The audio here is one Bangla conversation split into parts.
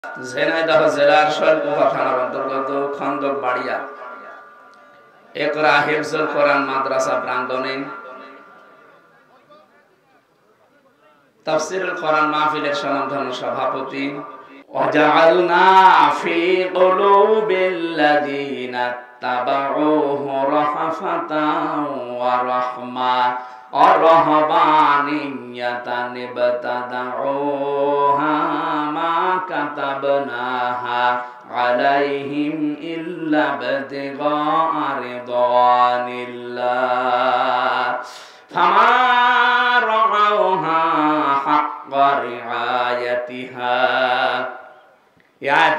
ঝিনাইদহ জেলার শৈলকুপা থানার অন্তর্গত খন্দক বাড়িয়া ইকরা হিফজুল কোরআন মাদ্রাসা প্রাঙ্গণে তাফসীরুল কোরআন মাহফিলের স্বনামধন্য সভাপতি ওয়াজআলনা ফি কুলুবিল্লাযিনা তাবাউহু রাহফাতাও ওয়া রাহমা অরহবানিয়াতান ইবতাদাউহা মা কাতাবনাহা আলাইহিম ইল্লা বিতিগা রিদওয়ানিল্লাহ ফামা রাআউহা হাক্কা রিআয়াতিহা।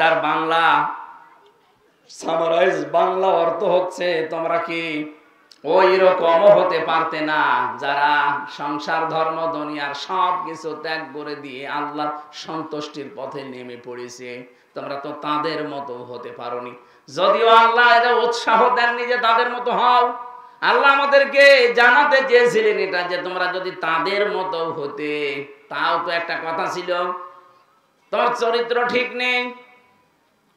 তার বাংলা সামারাইজ বাংলা অর্থ হচ্ছে, তোমরা কি ওই রকমও হতে পারতে না যারা সংসার ধর্ম দুনিয়ার সব কিছু ত্যাগ করে দিয়ে আল্লাহর সন্তুষ্টির পথে নেমে পড়েছে? তোমরা তো তাদের মতো হতে পারোনি। যদিও আল্লাহ এটা উৎসাহ দেননি যে তাদের মতো হও, আল্লাহ আমাদেরকে জানাতে চেয়েছিলেন এটা, যে তোমরা যদি তাদের মতো হতে, তাও তো একটা কথা ছিল, তোমার চরিত্র ঠিক নেই।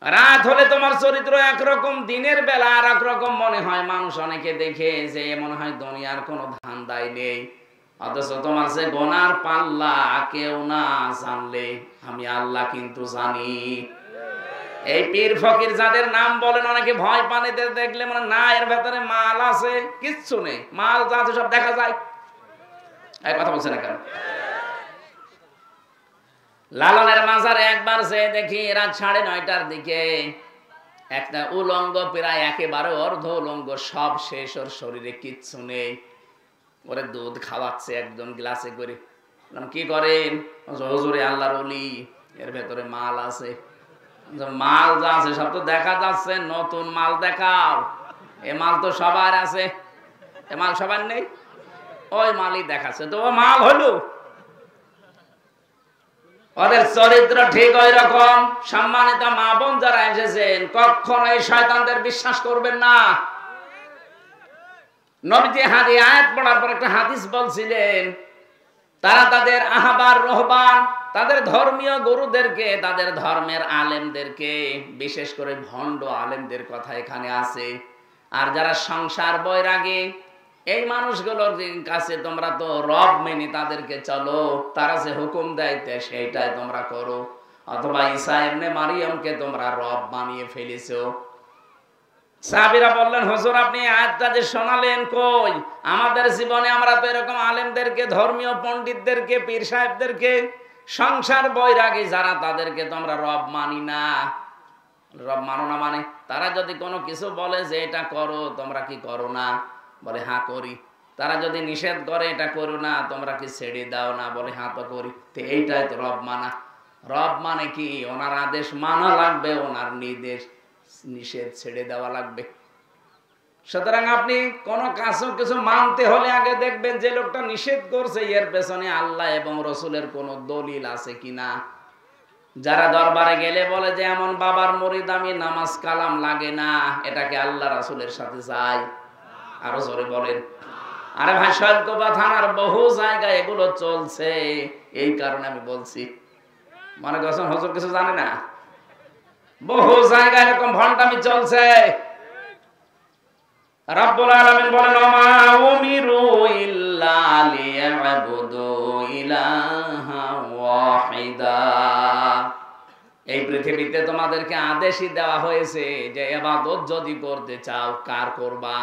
রাত হলে তোমার চরিত্র একরকম, দিনের বেলা আর একরকম মনে হয়। মানুষ অনেকে দেখে যে মনে হয় দুনিয়ার কোনো ধান্দাই নেই, অথচ তোমার সে গোনার পাল্লা কেউ না জানলে আমি আল্লাহ কিন্তু জানি। এই পীর ফকির যাদের নাম বলেন, অনেকে ভয় পানে দেখলে মানে না, এর ভেতরে মাল আছে, কিচ্ছু নেই। মাল যা আছে সব দেখা যায়। এই কথা বলছে না কেন? লালনের মাজারে একবার যে দেখি রাত 9:30টার দিকে একটা উলঙ্গ, প্রায় একেবারে অর্ধ উলঙ্গ, সব শেষ, ওর শরীরে কিচ্ছু নেই, ওরে দুধ খাওয়াচ্ছে একজন গ্লাসে করে। কি করেন? হুজুরে আল্লাহর ওলি, এর ভেতরে মাল আছে। মাল যা আছে সব তো দেখা যাচ্ছে, নতুন মাল দেখাও। এ মাল তো সবার আছে, এ মাল সবার নেই, ওই মালই দেখাচ্ছে। তো ও মাল হলো, ওদের চরিত্র ঠিক ওই রকম। সম্মানিত মা বোন যারা এসেছেন, কখনো এই শয়তানদের বিশ্বাস করবেন না। নবীজি আয়াত পড়ার পর একটা হাদিস বলছিলেন, তারা তাদের আহবার রহবান, তাদের ধর্মীয় গুরুদেরকে, তাদের ধর্মের আলেমদেরকে, বিশেষ করে ভণ্ড আলেমদের কথা এখানে আছে। আর যারা সংসার বৈরাগী, এই মানুষগুলোর কাছে তোমরা তো রব মেনে তাদেরকে চলো, তারা যে হুকুম দেয় সেইটাই তোমরা করো। অথবা ঈসা ইবনে মারিয়ামকে তোমরা রব বানিয়ে ফেলেছো। সাহাবীরা বললেন, হুজুর আপনি আয়াতটা যে শোনালেন, কই আমাদের জীবনে আমরা তো এরকম আলেমদেরকে, ধর্মীয় পণ্ডিতদেরকে, পীর সাহেবদেরকে, সংসার বৈরাগী যারা, তাদেরকে তোমরা রব মানি না। রব মানো না মানে? তারা যদি কোনো কিছু বলে যে এটা করো, তোমরা কি করো না? বলে হ্যাঁ করি। তারা যদি নিষেধ করে এটা করো না, তোমরা কি ছেড়ে দাও না? বলে হ্যাঁ তো করি। তো এইটাই তো রব মানা। রব মানে কি? ওনার আদেশ মানা লাগবে, ওনার নির্দেশ নিষেধ ছেড়ে দেওয়া লাগবে। সুতরাং আপনি কোন কিছু মানতে হলে আগে দেখবেন যে লোকটা নিষেধ করছে এর পেছনে আল্লাহ এবং রসুলের কোন দলিল আছে কিনা। যারা দরবারে গেলে বলে যে এমন বাবার মুরিদ আমি, নামাজ কালাম লাগে না, এটাকে আল্লাহ রাসূলের সাথে যায়? আরো জোরে বলেন। আরে ভাই, শৈলকুপা থানার বহু জায়গায় এগুলো চলছে। এই কারণে আমি বলছি, মনে করছেন হুজুর কিছু জানে না। বহু জায়গায় এরকম ভণ্ডামি চলছে। রব্বুল আলামিন বলেন, ওমা উমিরু ইল্লা লিয়াবুদু ইলাহা ওয়াহিদা। এই পৃথিবীতে তোমাদেরকে আদেশই দেওয়া হয়েছে যে ইবাদত যদি করতে চাও, কার করবা?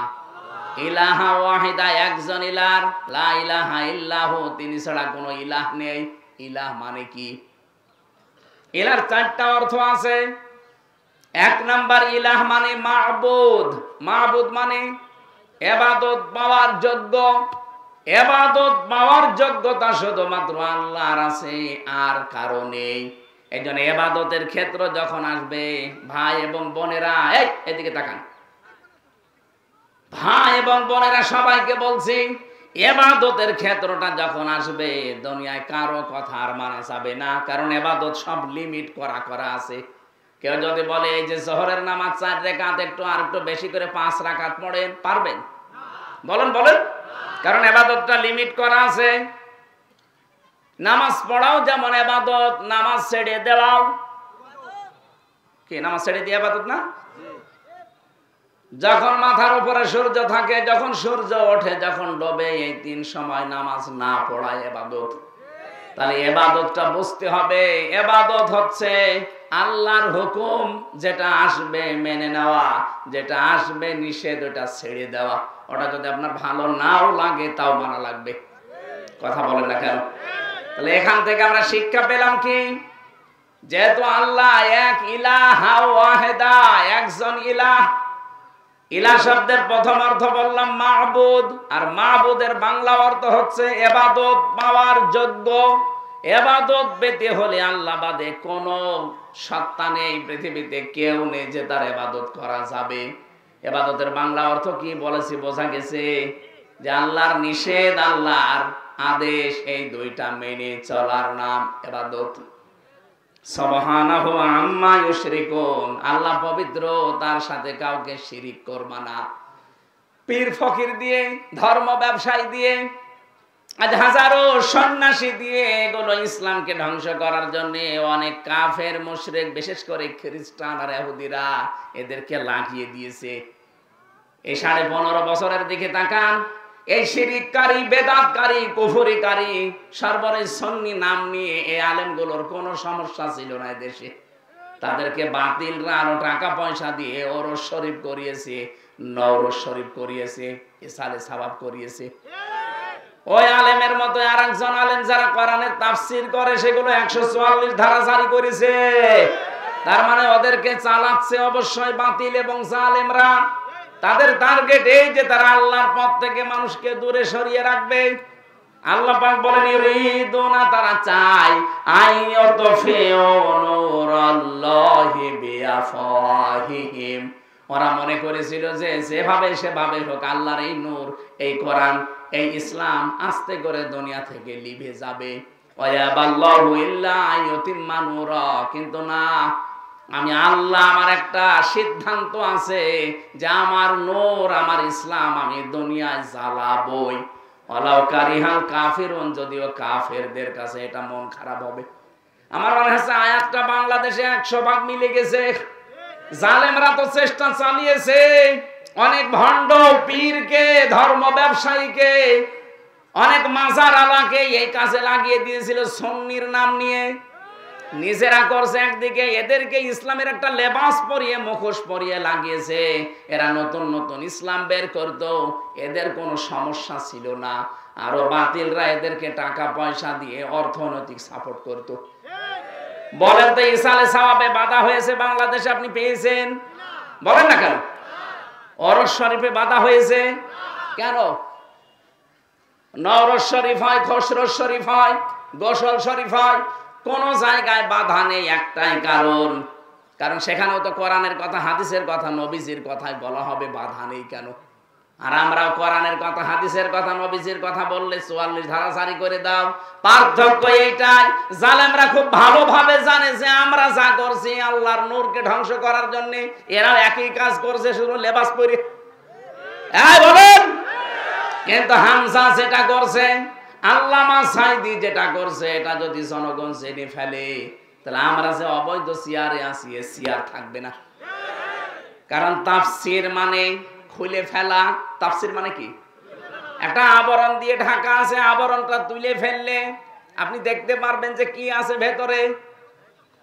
ইলাহা ওয়াহিদা, একজন ইলাহ, লা ইলাহা ইল্লাহু, তিনি ছাড়া কোনো ইলাহ নেই। ইলাহ মানে কি? ইলাহর 4টা অর্থ আছে। 1 নাম্বার, ইলাহ মানে মাবুদ। মাবুদ মানে ইবাদত পাওয়ার যোগ্য। ইবাদত পাওয়ার যোগ্যতা শুধুমাত্র আল্লাহর আছে, আর কারো নেই। এইজন্য ইবাদতের ক্ষেত্র যখন আসবে, ভাই এবং বোনেরা, এদিকে তাকান, ভাই এবং বোনেরা সবাইকে বলছি, ইবাদতের ক্ষেত্রটা যখন আসবে, দুনিয়ায় কারো কথা আর মানা যাবে না। কারণ ইবাদত সব লিমিট করা আছে। কেউ যদি বলে এই যে জোহরের নামাজ 4 রাকাত, আর একটু বেশি করে 5 রাকাত পড়েন, পারবেন? বলেন। কারণ ইবাদতটা লিমিট করা আছে। নামাজ পড়াও যেমন ইবাদত, নামাজ ছেড়ে দেওয়াও কি নামাজ ছেড়ে দিয়ে ইবাদত না? যখন মাথার উপরে সূর্য থাকে, যখন সূর্য ওঠে, যখন ডোবে, এই 3 সময় নামাজ না পড়ায় ইবাদত। তাহলে ইবাদতটা বুঝতে হবে। ইবাদত হচ্ছে আল্লাহর হুকুম যেটা আসবে মেনে নেওয়া, যেটা আসবে নিষেধ ওটা ছেড়ে দেওয়া। ওটা যদি আপনার ভালো নাও লাগে তাও মানা লাগবে। কথা বলেন না কেন? তাহলে এখান থেকে আমরা শিক্ষা পেলাম কি, যেহেতু আল্লাহ এক ইলাহা ওয়াহিদা, একজন ইলাহ। ইলাহ শব্দের প্রথম অর্থ বললাম মাবুদ, আর মাবুদের বাংলা অর্থ হচ্ছে ইবাদত পাওয়ার যোগ্য। ইবাদত পেতে হলে আল্লাহ বাদে কোনো সত্তা নেই, পৃথিবীতে কেউ নেই যে তার ইবাদত করা যাবে। ইবাদতের বাংলা অর্থ কি বলেছি বোঝা গেছে, যে আল্লাহর নিষেধ আল্লাহর আদেশ এই দুইটা মেনে চলার নাম ইবাদত। সুবহানাহু আম্মা ইউশরিকুন, আল্লাহ পবিত্র, তার সাথে কাউকে শিরিক করবা না। পীর ফকির দিয়ে, ধর্ম ব্যবসায়ী দিয়ে, আজ হাজারো সন্ন্যাসী দিয়ে এগুলো ইসলামকে ধ্বংস করার জন্য অনেক কাফের মুশরিক, বিশেষ করে খ্রিস্টান আর ইহুদিরা এদেরকে লাগিয়ে দিয়েছে। এই 15.5 বছরের দিকে তাকান, এই শিরিককারী, বেদাতকারী, কুফরিকারী, সর্বরে সুন্নি নাম নিয়ে এই আলেমগুলোর কোনো সমস্যা ছিল না দেশে। তাদেরকে বাতিলরা আরো টাকা পয়সা দিয়ে ওরস শরীফ করিয়েছে, নওরোজ শরীফ করিয়েছে, ইসালে সাবাব করিয়েছে। ওই আলেমের মতো আর একজন আলেম যারা কোরআনের তাফসীর করে সেগুলো 144 ধারা জারি করেছে। তার মানে ওদেরকে চালাচ্ছে অবশ্যই বাতিল এবং জালেমরা। তাদের টার্গেট এই যে তারা আল্লাহর পথ থেকে মানুষকে দূরে সরিয়ে রাখবে। আল্লাহ পাক বলেন ইউরিদুনা, তারা চায় আইয়াতফিউ নূরাল্লাহি বিআফওয়াহিহিম। ওরা মনে করেছিল যে যেভাবে সেভাবে হোক আল্লাহর এই নূর, এই কোরআন, এই ইসলাম আস্তে করে দুনিয়া থেকে লিভে যাবে। ওয়ায়াবাল্লাহু ইল্লা আইয়ুতিম্মা নূরা, কিন্তু না, আমি আল্লাহ, আমার একটা সিদ্ধান্ত আছে যে আমার নূর, আমার ইসলাম আমি দুনিয়ায় জ্বালাবই। ওয়ালাউ কারিহাল কাফিরুন, যদিও কাফেরদের কাছে এটা মন খারাপ হবে। আমার মনে হচ্ছে আয়াতটা বাংলাদেশে 100 ভাগ মিলে গেছে। জালেমরা তো চেষ্টা চালিয়েছে, অনেক ভণ্ড পীরকে, ধর্ম ব্যবসায়ীকে, অনেক মাজার আলাকে এই কাজে লাগিয়ে দিয়েছিল সুন্নির নাম নিয়ে। নিজেরা করছে একদিকে, এদেরকে ইসলামের একটা লেবাস পরিয়ে, মুখোশ পরিয়ে লাগিয়েছে। এরা নতুন নতুন ইসলাম বের করতো, এদের কোনো সমস্যা ছিল না। আরো বাতিলরা এদেরকে টাকা পয়সা দিয়ে অর্থনৈতিক সাপোর্ট করতো। বলেন তো ইসালে সাওয়াবে বাধা হয়েছে বাংলাদেশে আপনি পেয়েছেন? বলেন না কেন? ওরস শরীফে বাধা হয়েছে কেন? নওরোজ শরীফ হয়, খসরোজ শরীফ হয়, গোসল শরীফ হয়, কোন জায়গায় বাধা নেই। একটাই কারণ সেখানেও তো কোরআনের কথা, হাদিসের কথা, নবীজির কথাই বলা হবে, বাধা নেই কেন? আর আমরাও কোরআনের কথা, হাদিসের কথা, নবীজির কথা বললে 44 ধারা জারি করে দাও। পার্থক্য এইটাই, জালেমরা খুব ভালোভাবে জানে যে আমরা যা করছি আল্লাহর নূরকে ধ্বংস করার জন্য, এরাও একই কাজ করছে, শুধু লেবাস পরে। বলেন, কিন্তু হামজা যেটা করছে, আল্লামা সাইদি যেটা করছে, এটা যদি জনগণ জেনে ফেলে, তাহলে আমরা যে অবৈধ চেয়ারে আছি, এ চেয়ার থাকবে না। কারণ তাফসীর মানে খুলে ফেলা। তাফসীর মানে কি? একটা আবরণ দিয়ে ঢাকা আছে, আবরণটা তুলে ফেললে আপনি দেখতে পারবেন যে কি আছে ভেতরে।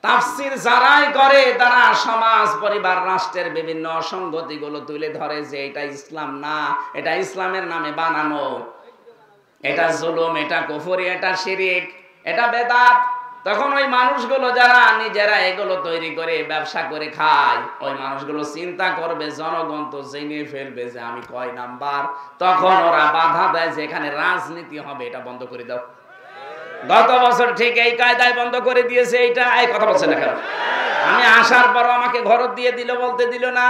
তাফসীর যারাই করে তারা সমাজ, পরিবার, রাষ্ট্রের বিভিন্ন অসঙ্গতিগুলো তুলে ধরে যে এটা ইসলাম না, এটা ইসলামের নামে বানানো, এটা জুলুম, এটা কুফরি, এটা শিরিক, এটা বেদাত। তখন ওই মানুষগুলো যারা নিজেরা এগুলো তৈরি করে ব্যবসা করে খায়, ওই মানুষগুলো চিন্তা করবে জনগণ তো জেনে ফেলবে যে আমি কয় নাম্বার। তখন ওরা বাধা দেয় যে এখানে রাজনীতি হবে, এটা বন্ধ করে দাও। গত বছর ঠিক এই কায়দায় বন্ধ করে দিয়েছে। এইটা এই কথা বলছে না কেন? আমি আসার পর আমাকে ঘর দিয়ে দিল, বলতে দিল না।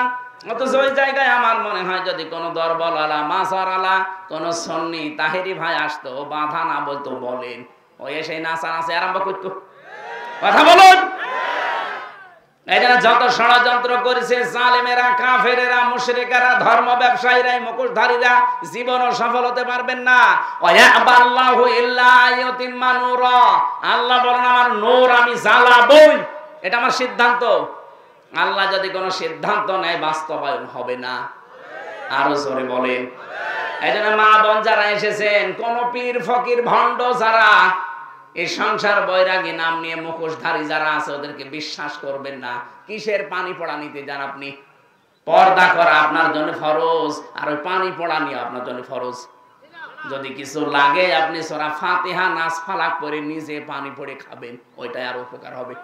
অথচ ওই জায়গায় আমার মনে হয় যদি কোন দরবল আলা, মাসার আলা, কোন সুন্নি তাহেরি ভাই আসতো, বাধা না বলতো, বলেন, ওই এসে নাচানাচি আরম্ভ করতো। কথা বলুন। এই জন্য যত ষড়যন্ত্র করেছে জালেমেরা, কাফেরেরা, মুশরিকেরা, ধর্ম ব্যবসায়ীরা, মুখোশধারীরা, জীবনও সফল হতে পারবেন না। ওয়ায়াবাল্লাহু ইল্লা আইয়ুতিম্মা নূরা, আল্লাহ বলেন আমার নূর আমি জ্বালাবই, এটা আমার সিদ্ধান্ত। আল্লাহ যদি কোনো সিদ্ধান্ত নেয় বাস্তবায়ন হবে না। আরো জোরে বলেন। এই জন্য মা বোন যারা এসেছেন, কোন পীর ফকির ভণ্ড যারা এই সংসার বৈরাগী নাম নিয়ে মুখোশধারী যারা আছে ওদেরকে বিশ্বাস করবেন না। কিসের পানি পড়া নিতে যান আপনি? পর্দা করা আপনার জন্য ফরজ, আর ওই পানি পড়া নিয়ে আপনার জন্য ফরজ। যদি কিছু লাগে আপনি সূরা ফাতিহা নাস ফালাক পড়ে নিজে পানি পড়ে খাবেন, ওইটাই আর উপকার হবে।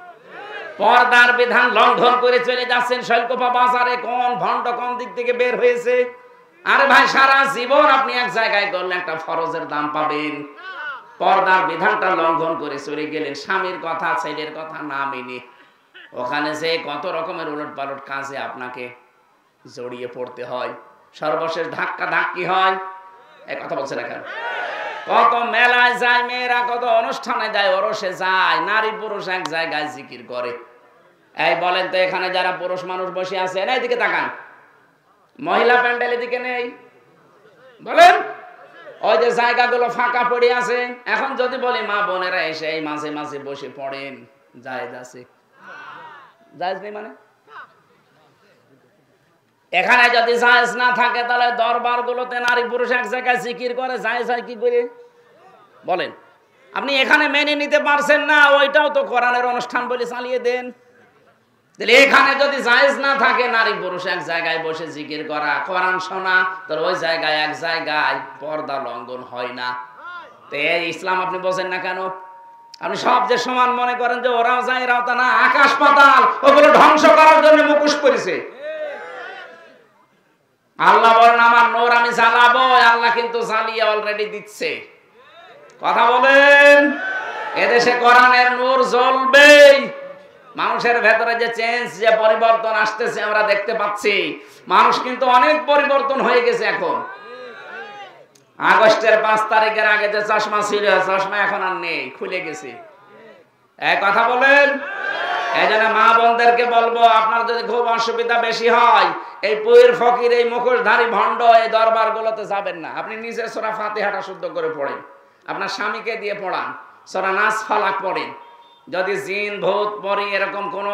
পর্দার বিধান লঙ্ঘন করে চলে যাচ্ছেন শৈলকুপা বাজারে। কোন ভণ্ড কোন দিক থেকে বের হয়েছে? আরে ভাই, সারা জীবন আপনি এক জায়গায় করলে একটা ফরজের দাম পাবেন। পর্দার বিধানটা লঙ্ঘন করে চলে গেলেন, স্বামীর কথা ছেলের কথা না মেনে। ওখানে যে কত রকমের উলট পালট কাজে আপনাকে জড়িয়ে পড়তে হয়, সর্বশেষ ধাক্কা ধাক্কি হয়। এই কথা বলছে না কেন? কত মেলায় যায় মেয়েরা, কত অনুষ্ঠানে যায়, ওরসে যায়, নারী পুরুষ এক জায়গায় জিকির করে। এই বলেন তো, এখানে যারা পুরুষ মানুষ বসে আছে, এদিকে তাকান, মহিলা প্যান্ডেল এদিকে নেই? বলেন, ওই যে জায়গাগুলো ফাঁকা পড়ে আছে। এখন যদি বলি মা বোনেরা এসে এই মাঝে মাঝে বসে পড়েন, জায়েজ আছে? জায়েজ নেই মানে? এখানে যদি জায়েজ না থাকে তাহলে দরবার গুলোতে নারী পুরুষ এক জায়গায় জিকির করে জায়েজ হয় কি করে? বলেন। আপনি এখানে মেনে নিতে পারছেন না, ওইটাও তো কোরআনের অনুষ্ঠান বলে চালিয়ে দেন। তাহলে এখানে যদি জায়েজ না থাকে নারী পুরুষ এক জায়গায় বসে জিকির করা, কোরআন শোনা, তাহলে ওই জায়গায় এক জায়গায় পর্দা লঙ্ঘন হয় না। তো এই ইসলাম আপনি বোঝেন না কেন? আপনি সব যে সমান মনে করেন যে ওরাও যায় এরাও তা না। আকাশ পাতাল ওগুলো ধ্বংস করার জন্য মুখোশ করেছে। আল্লাহ বলেন আমার নূর আমি জ্বালাবো, আল্লাহ কিন্তু জ্বালিয়ে অলরেডি দিচ্ছে। কথা বলেন। এদেশে কোরআনের নূর জ্বলবেই। মানুষের ভেতরে যে চেঞ্জ, যে পরিবর্তন আসতেছে আমরা দেখতে পাচ্ছি। মানুষ কিন্তু অনেক পরিবর্তন হয়ে গেছে। এখন আগস্টের 5 তারিখের আগে যে চশমা ছিল, চশমা এখন আর নেই, খুলে গেছে। এক কথা বলেন। এই জন্য মা বোনদেরকে বলবো, আপনার যদি খুব অসুবিধা বেশি হয়, এই পীর ফকির এই মুখোশধারী ভণ্ড এই দরবার গুলোতে যাবেন না। আপনি নিজে সূরা ফাতিহাটা শুদ্ধ করে পড়েন, আপনার স্বামীকে দিয়ে পড়ান, সূরা নাস ফালাক পড়েন। যদি জিন ভূত পরি এরকম কোন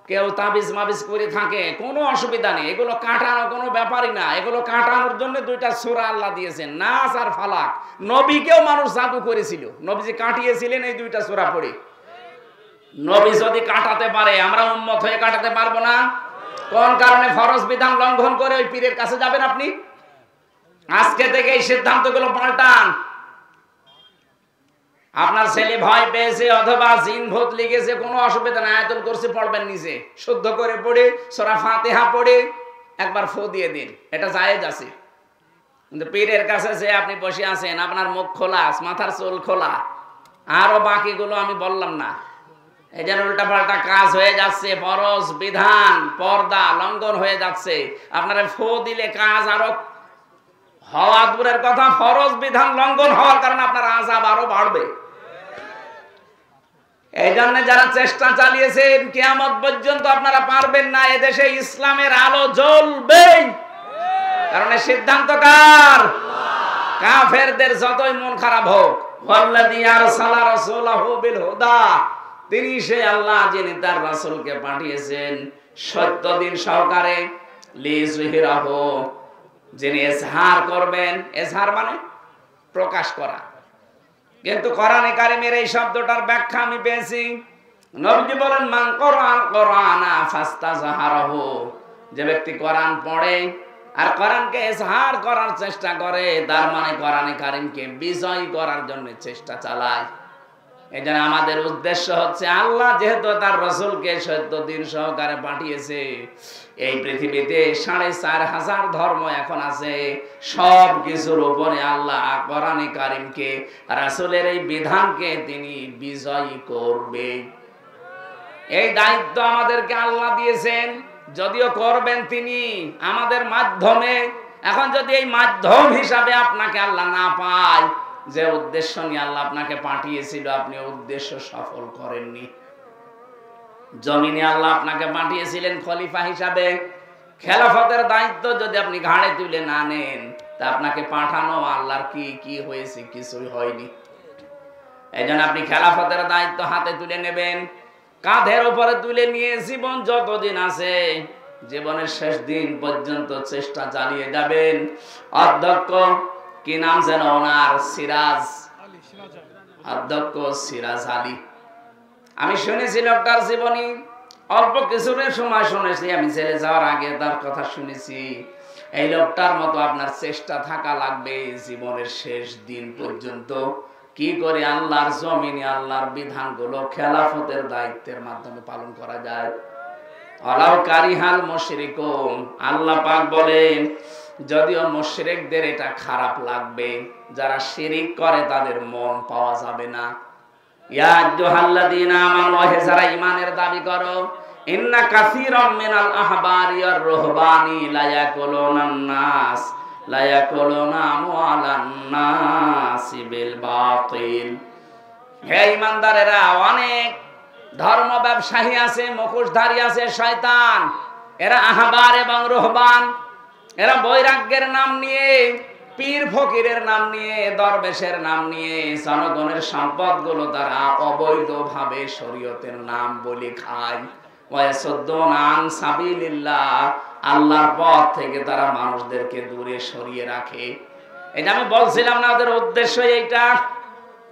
কেউ তাবিজ মাবিজ করে থাকে, কোনো অসুবিধা নেই। এগুলো কাটানো কোনো ব্যাপারই না। এগুলো কাটানোর জন্য 2টা সূরা আল্লাহ দিয়েছেন, নাস আর ফালাক। নবীকেও মানুষ জাদু করেছিল, নবীজি কাটিয়েছিলেন এই 2টা সূরা পড়ে। নবী যদি কাটাতে পারে, আমরা উম্মত হয়ে কাটাতে পারবো না? কোন কারণে ফরজ বিধান লঙ্ঘন করে ওই পীরের কাছে যাবেন আপনি? আজকে থেকে এই সিদ্ধান্তগুলো পাল্টান। আপনার ছেলে ভয় পেয়েছে অথবা জিন ভূত লেগেছে, কোনো অসুবিধা নাই, আয়াতুল কুরসি পড়বেন নিজে, শুদ্ধ করে পড়ে সূরা ফাতিহা পড়ে একবার ফু দিয়ে দিন, এটা জায়েজ আছে। কিন্তু পীরের কাছে যে আপনি বসে আছেন, আপনার মুখ খোলা, মাথার চুল খোলা, আরো বাকিগুলো আমি বললাম না। এই যেন উল্টাপাল্টা কাজ হয়ে যাচ্ছে, ফরজ বিধান পর্দা লঙ্ঘন হয়ে যাচ্ছে। আপনারা ফু দিলে কাজ আরো হওয়া দূরের কথা, ফরজ বিধান লঙ্ঘন হওয়ার কারণে আপনার আযাব আরো বাড়বে। এই জন্য যারা চেষ্টা চালিয়েছেন, কিয়ামত পর্যন্ত আপনারা পারবেন না। এদেশে ইসলামের আলো জ্বলবে, কারণ এই সিদ্ধান্ত কার? কাফেরদের যতই মন খারাপ হোক, ওয়াল্লাযী আরসালা রাসূলাহু বিল হুদা, তিনি সেই আল্লাহ যিনি তার রাসূলকে পাঠিয়েছেন সত্য দিন সহকারে, লিযুহিরাহু, যিনি ইজহার করবেন। ইজহার মানে প্রকাশ করা। কিন্তু কোরআনে কারিমের এই শব্দটার ব্যাখ্যা আমি পেয়েছি। নবীজি বলেন মান কোরআন কোরআনা ফাস্তাজহারাহু, যে ব্যক্তি কোরআন পড়ে আর কোরআনকে ইজহার করার চেষ্টা করে, তার মানে কোরআনে কারিমকে বিজয় করার জন্য চেষ্টা চালায়। এজন্য আমাদের উদ্দেশ্য হচ্ছে, আল্লাহ যেহেতু তার রাসূলকে সত্য দিন সহকারে পাঠিয়েছে, এই পৃথিবীতে ৪৫০০ ধর্ম এখন আছে, সব কিছুর উপরে আল্লাহ কোরআনে কারিমকে, রাসূলের এই বিধানকে তিনি বিজয়ী করবে। এই দায়িত্ব আমাদেরকে আল্লাহ দিয়েছেন, যদিও করবেন তিনি আমাদের মাধ্যমে। এখন যদি এই মাধ্যম হিসাবে আপনাকে আল্লাহ না পায়, যে উদ্দেশ্য নিয়ে আল্লাহ আপনাকে পাঠিয়েছিল আপনি উদ্দেশ্য সফল করেননি। জমিনে আল্লাহ আপনাকে পাঠিয়েছিলেন খলিফা হিসাবে, খেলাফতের দায়িত্ব যদি আপনি ঘাড়ে তুলে না নেন, তা আপনাকে পাঠানো আল্লাহর কি হয়েছে? কিছুই হয়নি। এই জন্য আপনি খেলাফতের দায়িত্ব হাতে তুলে নেবেন। কাঁধের উপরে তুলে নিয়ে জীবন যতদিন আছে জীবনের শেষ দিন পর্যন্ত চেষ্টা চালিয়ে যাবেন। অধ্যক্ষ কি নাম যেন ওনার, অধ্যক্ষ সিরাজ আলী। আমি শুনেছি লোকটার জীবনী, অল্প কিছুদিন সময় শুনেছি, আমি জেলে যাওয়ার আগে তার কথা শুনেছি। এই লোকটার মতো আপনার চেষ্টা থাকা লাগবে জীবনের শেষ দিন পর্যন্ত কি করে আল্লাহর জমিনে আল্লাহর বিধানগুলো খেলাফতের দায়িত্বের মাধ্যমে পালন করা যায়। ওয়ালাউ কারিহাল মুশরিকুন, আল্লাহ পাক বলেন যদিও মুশরিকদের এটা খারাপ লাগবে, যারা শিরিক করে তাদের মন পাওয়া যাবে না। ইয়া আইয়ুহাল্লাযীনা আমানু, হে যারা ঈমানের দাবি করো, ইন্না কাসীরাম মিনাল আহবারি ওয়ার রুহবানি লা ইয়াকুলুনান নাস লা ইয়াকুলুনা আমওয়ালান নাসি বিল বাতিল। হে ঈমানদারেরা, অনেক ধর্ম ব্যবসায়ী আছে, মুখোশধারী আছে শয়তান, এরা আহবার এবং রুহবান, এরা বৈরাগ্যের নাম নিয়ে, পীর ফকিরের নাম নিয়ে, দরবেশের নাম নিয়ে জনগণের সম্পদগুলো তারা অবৈধভাবে শরীয়তের নাম বলে খায়। ওয়ায়াসুদ্দুনা আন সাবিলিল্লাহ, আল্লাহর পথ থেকে তারা মানুষদেরকে দূরে সরিয়ে রাখে। এটা আমি বলছিলাম না, ওদের উদ্দেশ্য এইটা,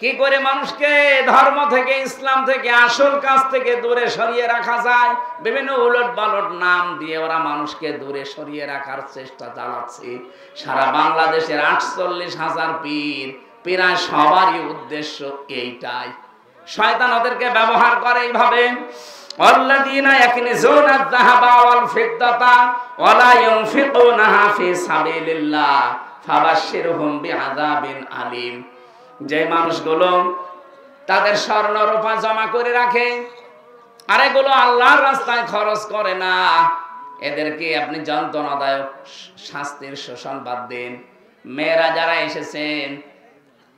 কি করে মানুষকে ধর্ম থেকে, ইসলাম থেকে, আসল কাজ থেকে দূরে সরিয়ে রাখা যায়। বিভিন্ন উলট পালট নাম দিয়ে ওরা মানুষকে দূরে সরিয়ে রাখার চেষ্টা চালাচ্ছে। সারা বাংলাদেশের 48,000 পীর, প্রায় সবারই উদ্দেশ্য এইটাই। শয়তান ওদেরকে ব্যবহার করে এইভাবে। আল্লাযীনা ইয়াকনিজুনা আয-যাহাবা ওয়াল ফিদ্দাতা ওয়া লা ইউনফিকুনাহা ফি সাবিলিল্লাহ ফাবাশশিরহুম বিআযাবিন আলীম। যে মানুষগুলো তাদের স্বর্ণ রূপা জমা করে রাখে আর এগুলো আল্লাহর রাস্তায় খরচ করে না, এদেরকে আপনি যন্ত্রণাদায়ক শাস্তির সুসংবাদ দিন। মেয়েরা যারা এসেছেন,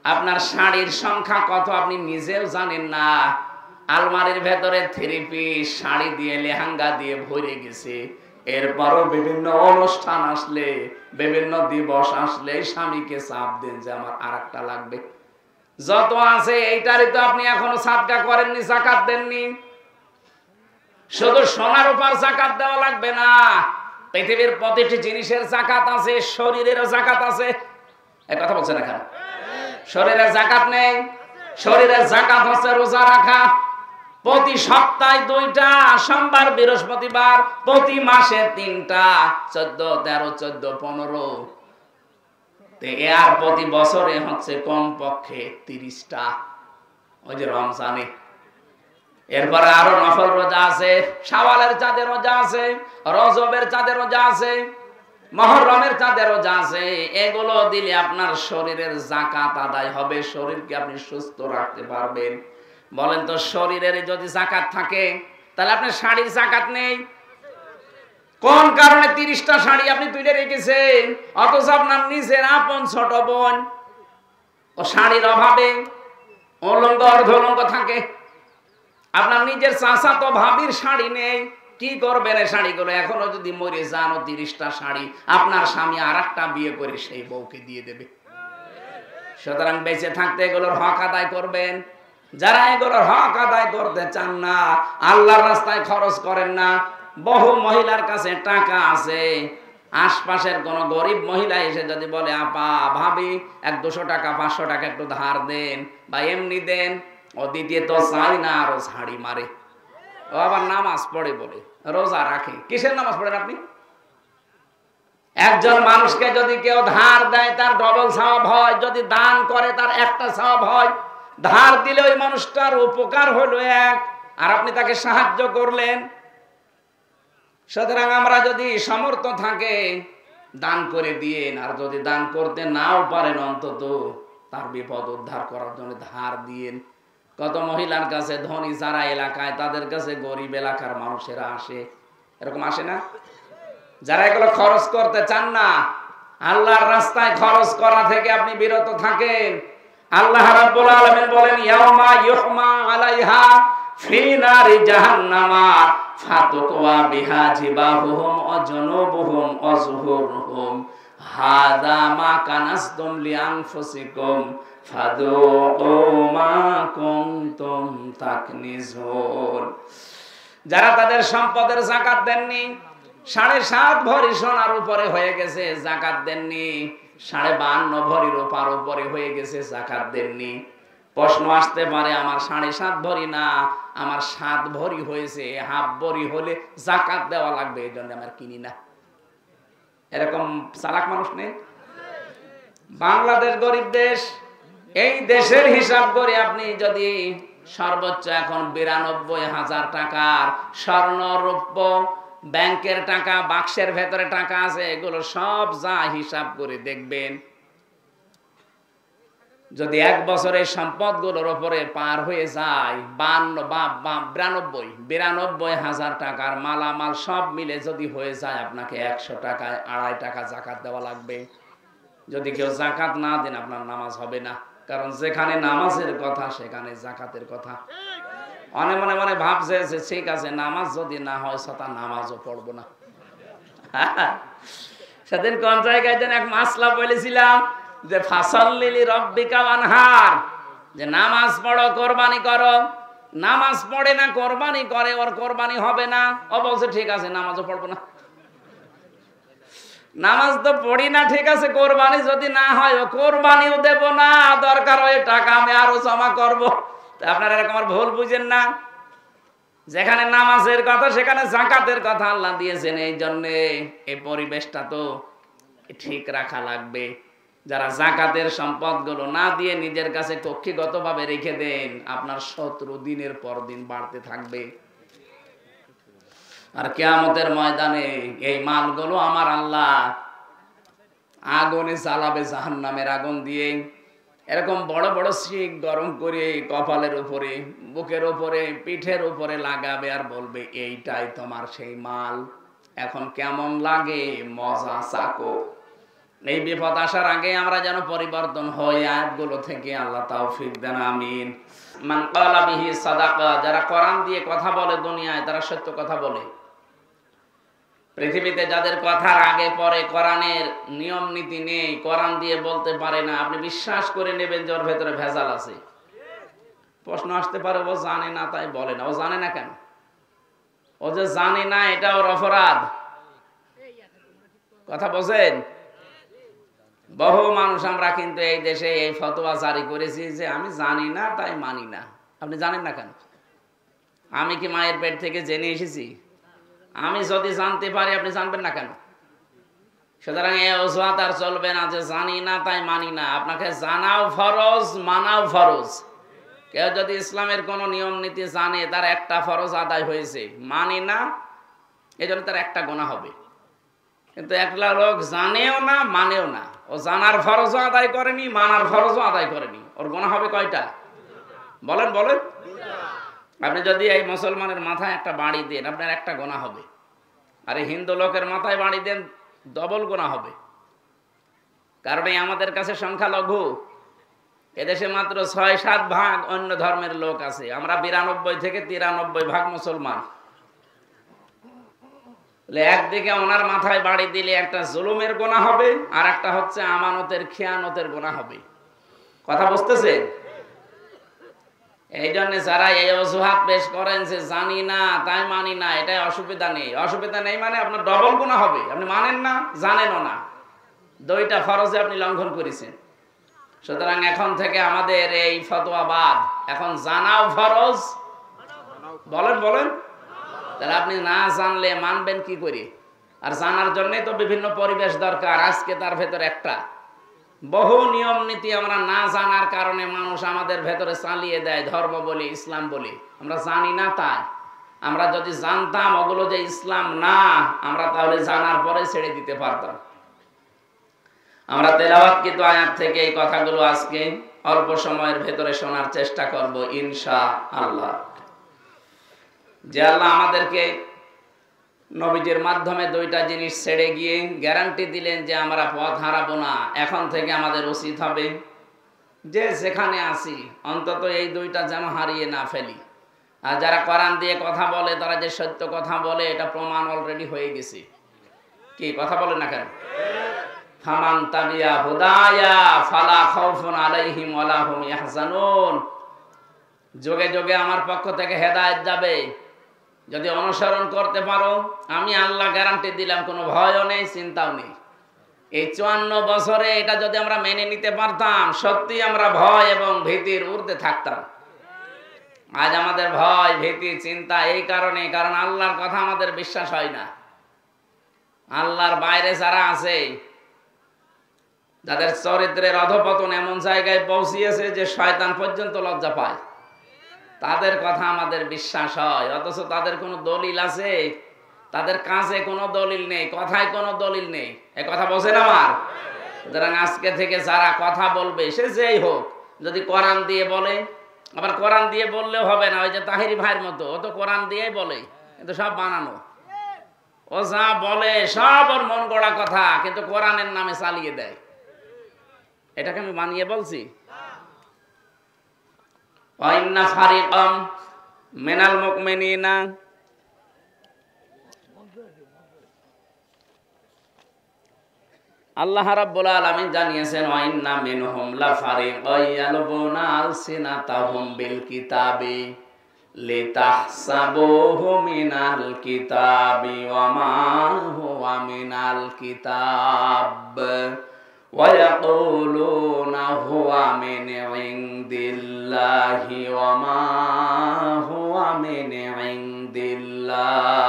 আপনার শাড়ির সংখ্যা কত আপনি নিজেও জানেন না। আলমারির ভেতরে 3 পিস শাড়ি দিয়ে, লেহেঙ্গা দিয়ে ভরে গেছে। এরপরও বিভিন্ন অনুষ্ঠান আসলে, বিভিন্ন দিবস আসলে স্বামীকে চাপ দেন যে আমার আরেকটা লাগবে। যত আছে এইটারই তো আপনি এখনো সাদকা করেননি, যাকাত দেননি। শুধু সোনার উপর যাকাত দেওয়া লাগবে না, পৃথিবীর প্রতিটি জিনিসের যাকাত আছে, শরীরেরও যাকাত আছে। এই কথা বলছেন এখন? শরীরের যাকাত নেই? শরীরের যাকাত হচ্ছে রোজা রাখা, প্রতি সপ্তাহে 2টা, সোমবার বৃহস্পতিবার, প্রতি মাসে 3টা, 14, 13, 14, 15, আর প্রতি বছরে হচ্ছে কমপক্ষে 30টা, ওই যে রমজানে। এরপরে আরো নফল রোজা আছে, শাওয়ালের চাঁদে রোজা আছে, রজবের চাঁদে রোজা আছে, মুহররমের চাঁদে রোজা আছে। এগুলো দিলে আপনার শরীরের যাকাত আদায় হবে, শরীরকে আপনি সুস্থ রাখতে পারবেন। বলেন তো, শরীরের যদি যাকাত থাকে তাহলে আপনার শাড়ির যাকাত নেই। কোন কারণে 30টা শাড়ি আপনি তুলে রেখেছেন, অথচ আপনার নিজের আপন ছোট বোন ও শাড়ির অভাবে উলঙ্গ অর্ধউলঙ্গ থাকে। আপনার নিজের চাচাতো ভাবির শাড়ি নেই, কি করবেন এই শাড়িগুলো? এখনো যদি মরে যান, 30টা শাড়ি আপনার স্বামী আরেকটা বিয়ে করে সেই বউকে দিয়ে দেবে। সুতরাং বেঁচে থাকতে এগুলোর হক আদায় করবেন। যারা এগুলোর হক আদায় করতে চান না, আল্লাহর রাস্তায় খরচ করেন না। বহু মহিলার কাছে টাকা আছে, আশপাশের কোন গরিব মহিলা এসে যদি বলে, আপা, ভাবি, 100-200 টাকা, 500 টাকা একটু ধার দেন বা এমনি দেন, ও দিতে তো চাই না, আরো ঝাড়ি মারে। ও আবার নামাজ পড়ে বলে, রোজা রাখে। কিসের নামাজ পড়েন আপনি? একজন মানুষকে যদি কেউ ধার দেয় তার ডবল সওয়াব হয়, যদি দান করে তার একটা সওয়াব হয়। ধার দিলে ওই মানুষটার উপকার হলো 1, আর আপনি তাকে সাহায্য করলেন। সুতরাং আমরা যদি সামর্থ্য থাকে দান করে দিয়েন, আর যদি দান করতে নাও পারেন অন্তত তার বিপদ উদ্ধার করার জন্য ধার দিয়েন। কত মহিলার কাছে ধনী যারা এলাকায়, তাদের কাছে গরিব এলাকার মানুষেরা আসে, এরকম আসে না? যারা এগুলো খরচ করতে চান না, আল্লাহর রাস্তায় খরচ করা থেকে আপনি বিরত থাকেন। আল্লাহ রাব্বুল আলামিন বলেন, ইয়াউমা ইউহমা আলাইহা ফি নারি জাহান্নামা ফাতুকওয়া বিহা জিবাহুহুম ওয়া জুনুবুহুম ওয়া যুহুরুহুম হাদা মা কানাসতুম লিআনফুসিকুম ফাযুকু মা কুনতুম তাকনিজুন। যারা তাদের সম্পদের যাকাত দেননি, 7.5 ভরি সোনার উপরে হয়ে গেছে যাকাত দেননি, 52 ভরি রূপার উপরে হয়ে গেছে যাকাত দেননি। প্রশ্ন আসতে পারে আমার 7.5 ভরি না, আমার 7 ভরি হয়েছে, হাফ ভরি হলে যাকাত দেওয়া লাগবে, এই জন্য আমার কিনি না। এরকম চালাক মানুষ নেই? বাংলাদেশ গরিব দেশ, এই দেশের হিসাব করে আপনি যদি সর্বোচ্চ এখন 92,000 টাকার স্বর্ণ রৌপ্য ব্যাংকের টাকা, বাক্সের ভেতরে টাকা আছে, এগুলো সব যা হিসাব করে দেখবেন, যদি 1 বছরে সম্পদগুলোর উপরে পার হয়ে যায় 92,000 টাকার মালামাল সব মিলে যদি হয়ে যায়, আপনাকে 100 টাকায় 2.5 টাকা যাকাত দেওয়া লাগবে। যদি কেউ যাকাত না দেন আপনার নামাজ হবে না, কারণ যেখানে নামাজের কথা সেখানে যাকাতের কথা। অনেক মনে মনে ভাবছে যে ঠিক আছে, নামাজ যদি না হয় সেটা নামাজও পড়বো না। সেদিন কোন জায়গায় যেন এক মাসলা বলেছিলাম যে ফাসাল্লি রব্বিকা ওয়ানহার, যে নামাজ পড়ো, কোরবানি করো। নামাজ পড়ে না, কোরবানি করে, ওর কোরবানি হবে না। ও বলছে ঠিক আছে, নামাজও পড়বো না। নামাজ তো পড়ি না, ঠিক আছে, কোরবানি যদি না হয় ও কোরবানিও দেব না, দরকার হয় টাকা আমি আরো জমা করব। আপনারা এরকম আর ভুল বুঝেন না, যেখানে নামাজের কথা সেখানে যাকাতের কথা আল্লাহ দিয়েছেন। এই জন্য এই পরিবেশটা তো ঠিক রাখা লাগবে। যারা যাকাতের সম্পদগুলো না দিয়ে নিজের কাছে কক্ষিগতভাবে রেখে দেন, আপনার শত্রু দিনের পর দিন বাড়তে থাকবে। আর কিয়ামতের ময়দানে এই মালগুলো আমার আল্লাহ আগুনে জ্বালাবে, জাহান্নামের আগুন দিয়ে। এরকম বড় বড় শিক গরম করে কপালের উপরে, বুকের উপরে, পিঠের উপরে লাগাবে আর বলবে এইটাই তোমার সেই মাল, এখন কেমন লাগে, মজা চাকো। এই বিপদ আসার আগে আমরা যেন পরিবর্তন হই আয়াতগুলো থেকে, আল্লাহ তৌফিক দেন, আমিন। মান ক্বালা বিহি সাদাকা, যারা কোরআন দিয়ে কথা বলে দুনিয়ায়, তারা সত্য কথা বলে। পৃথিবীতে যাদের কথার আগে পরে কোরআনের নিয়ম নীতি নেই, কোরআন দিয়ে বলতে পারে না, আপনি বিশ্বাস করে নেবেন যে ওর ভেতরে ভেজাল আছে। প্রশ্ন আসতে পারে ও জানে না তাই বলে না। ও জানে না কেন? ও যে জানে না এটা ওর অপরাধ। কথা বোঝেন? বহু মানুষ আমরা কিন্তু এই দেশে এই ফতোয়া জারি করেছি যে আমি জানি না তাই মানি না। আপনি জানেন না কেন? আমি কি মায়ের পেট থেকে জেনে এসেছি? আমি যদি জানতে পারি আপনি জানবেন না কেন? সুতরাং এই অজুহাত আর চলবে না যে জানি না তাই মানি না। আপনাকে জানাও ফরজ, মানাও ফরজ। কেউ যদি ইসলামের কোন নিয়ম নীতি জানে, তার একটা ফরজ আদায় হয়েছে, মানি না, এই জন্য তার একটা গুনাহ হবে। কিন্তু একটা লোক জানেও না, মানেও না, ও জানার ফরজও আদায় করেনি, মানার ফরজও আদায় করেনি, ওর গুনাহ হবে কয়টা? বলেন বলেন। আপনি যদি এই মুসলমানের মাথায় একটা বাড়ি দেন, আপনার একটা গুনাহ হবে। আর এই হিন্দু লোকের মাথায় বাড়ি দেন, ডবল গুনাহ হবে। কারণ এই আমাদের কাছে সংখ্যালঘু, এদেশে মাত্র 6-7 ভাগ অন্য ধর্মের লোক আছে। আমরা 92 থেকে 93 ভাগ মুসলমান। একদিকে ওনার মাথায় বাড়ি দিলে একটা জুলুমের গুনাহ হবে, আর একটা হচ্ছে আমানতের খেয়ানতের গুনাহ হবে। কথা বুঝতেছে? এই জন্য যারা এই অজুহাত পেশ করেন যে জানি না তাই মানি না, এটাই অসুবিধা নেই। অসুবিধা নেই মানে আপনার ডবল গুনাহ হবে। আপনি মানেন না, জানেনও না, দুইটা ফরজে আপনি লঙ্ঘন করেছেন। সুতরাং এখন থেকে আমাদের এই ফতোয়া বাদ, এখন জানাও ফরজ। বলেন বলেন। তাহলে আপনি না জানলে মানবেন কি করে? আর জানার জন্যই তো বিভিন্ন পরিবেশ দরকার। আজকে তার ভেতর একটা বহু নিয়ম নীতি আমরা না জানার কারণে মানুষ আমাদের ভেতরে চালিয়ে দেয়, ধর্ম বলি, ইসলাম বলি। আমরা জানি না তাই। আমরা যদি জানতাম ওগুলো যে ইসলাম না, আমরা তাহলে জানার পরে ছেড়ে দিতে পারতাম। আমরা তেলাওয়াতকৃত আয়াত থেকে এই কথাগুলো আজকে অল্প সময়ের ভেতরে শোনার চেষ্টা করব ইনশাআল্লাহ। যে আল্লাহ আমাদেরকে নবীজির মাধ্যমে দুইটা জিনিস ছেড়ে গিয়ে গ্যারান্টি দিলেন যে আমরা পথ হারাবো না। এখন থেকে আমাদের উচিত হবে যে যেখানে আছি অন্তত এই দুইটা যেন হারিয়ে না ফেলি। আর যারা কোরআন দিয়ে কথা বলে, তারা যে সত্য কথা বলে, এটা প্রমাণ অলরেডি হয়ে গেছে। কি কথা বলে না কেন? ফামান তাবিয়া হুদায়া ফালা খাউফুন আলাইহিম ওয়ালা হুম ইয়াহজানুন। যুগে যুগে আমার পক্ষ থেকে হেদায়েত যাবে, যদি অনুসরণ করতে পারো আমি আল্লাহ গ্যারান্টি দিলাম কোনো ভয়ও নেই, চিন্তাও নেই। এই 54 বছরে এটা যদি আমরা মেনে নিতে পারতাম, সত্যি আমরা ভয় এবং ভীতির ঊর্ধ্বে থাকতাম। আজ আমাদের ভয় ভীতি চিন্তা এই কারণে, কারণ আল্লাহর কথা আমাদের বিশ্বাস হয় না। আল্লাহর বাইরে যারা আছে, যাদের চরিত্রের অধপতন এমন জায়গায় পৌঁছিয়েছে যে শয়তান পর্যন্ত লজ্জা পায়, তাদের কথা আমাদের বিশ্বাস হয়। অথচ তাদের কোনো দলিল আছে? তাদের কাছে কোনো দলিল নেই, কথায় কোনো দলিল নেই। এ কথা বোঝেন আমার? সুতরাং আজকে থেকে যারা কথা বলবে, সে যেই হোক, যদি কোরআন দিয়ে বলে, আবার কোরআন দিয়ে বললেও হবে না, ওই যে তাহিরি ভাইয়ের মতো, ও তো কোরআন দিয়েই বলে, কিন্তু সব বানানো। ও যা বলে সব ওর মন গড়া কথা, কিন্তু কোরআনের নামে চালিয়ে দেয়। এটাকে আমি বানিয়ে বলছি? ওয়াইন্না ফারিকাম মিনাল মুমিনিনা, আল্লাহ রাব্বুল আলামিন জানিয়েছেন ওয়াইন্না মিনহুম লাফারিকান ইয়ালবুনা আলসিনাতাহুম বিল কিতাবি লিতাহসাবুহু মিনাল কিতাবি ওয়া মা হুয়া মিনাল কিতাব ওয়া ইয়াকুলুনা হুয়া মিন ইনদিল্লাহি ওয়া মা হুয়া মিন ইনদিল্লাহ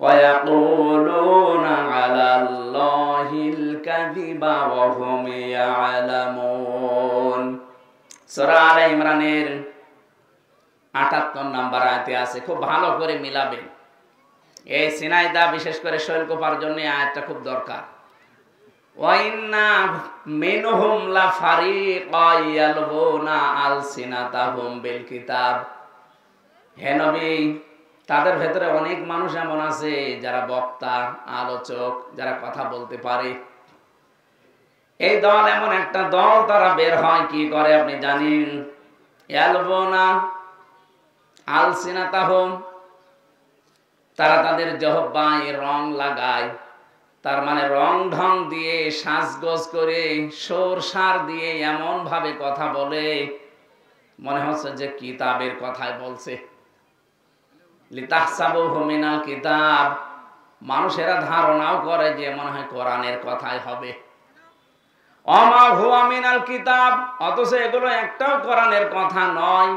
ওয়া ইয়াকুলুনা আলাল্লাহিল কাযিবা ওয়া হুম ইয়ালামুন। সূরা আলে ইমরানের 78 নম্বর আয়াতে আছে, খুব ভালো করে মিলাবেন। এই সিনাইদা বিশেষ করে শৈলকুপার জন্য আয়াতটা খুব দরকার। ওয়াইন্না মিনহুম লাফারিকান ইয়ালবুনা আলসিনাতাহুম বিল কিতাব। হে নবী, তাদের ভেতরে অনেক মানুষ এমন আছে যারা বক্তা, আলোচক, যারা কথা বলতে পারে। এই দল এমন একটা দল, তারা বের হয় কি করে আপনি জানেন? ইয়ালবুনা আলসিনাতাহুম, তারা তাদের জিহ্বায় রং লাগায়। তার মানে রং ঢং দিয়ে, সাজগোজ করে, সুর সার দিয়ে এমন ভাবে কথা বলে মনে হচ্ছে যে কিতাবের কথাই বলছে। লিতাহসাবুহু মিনাল কিতাব, মানুষেরা ধারণাও করে যে মনে হয় কোরআনের কথাই হবে। ওয়া মা হুয়া মিনাল কিতাব, অথচ এগুলো একটাও কোরআনের কথা নয়।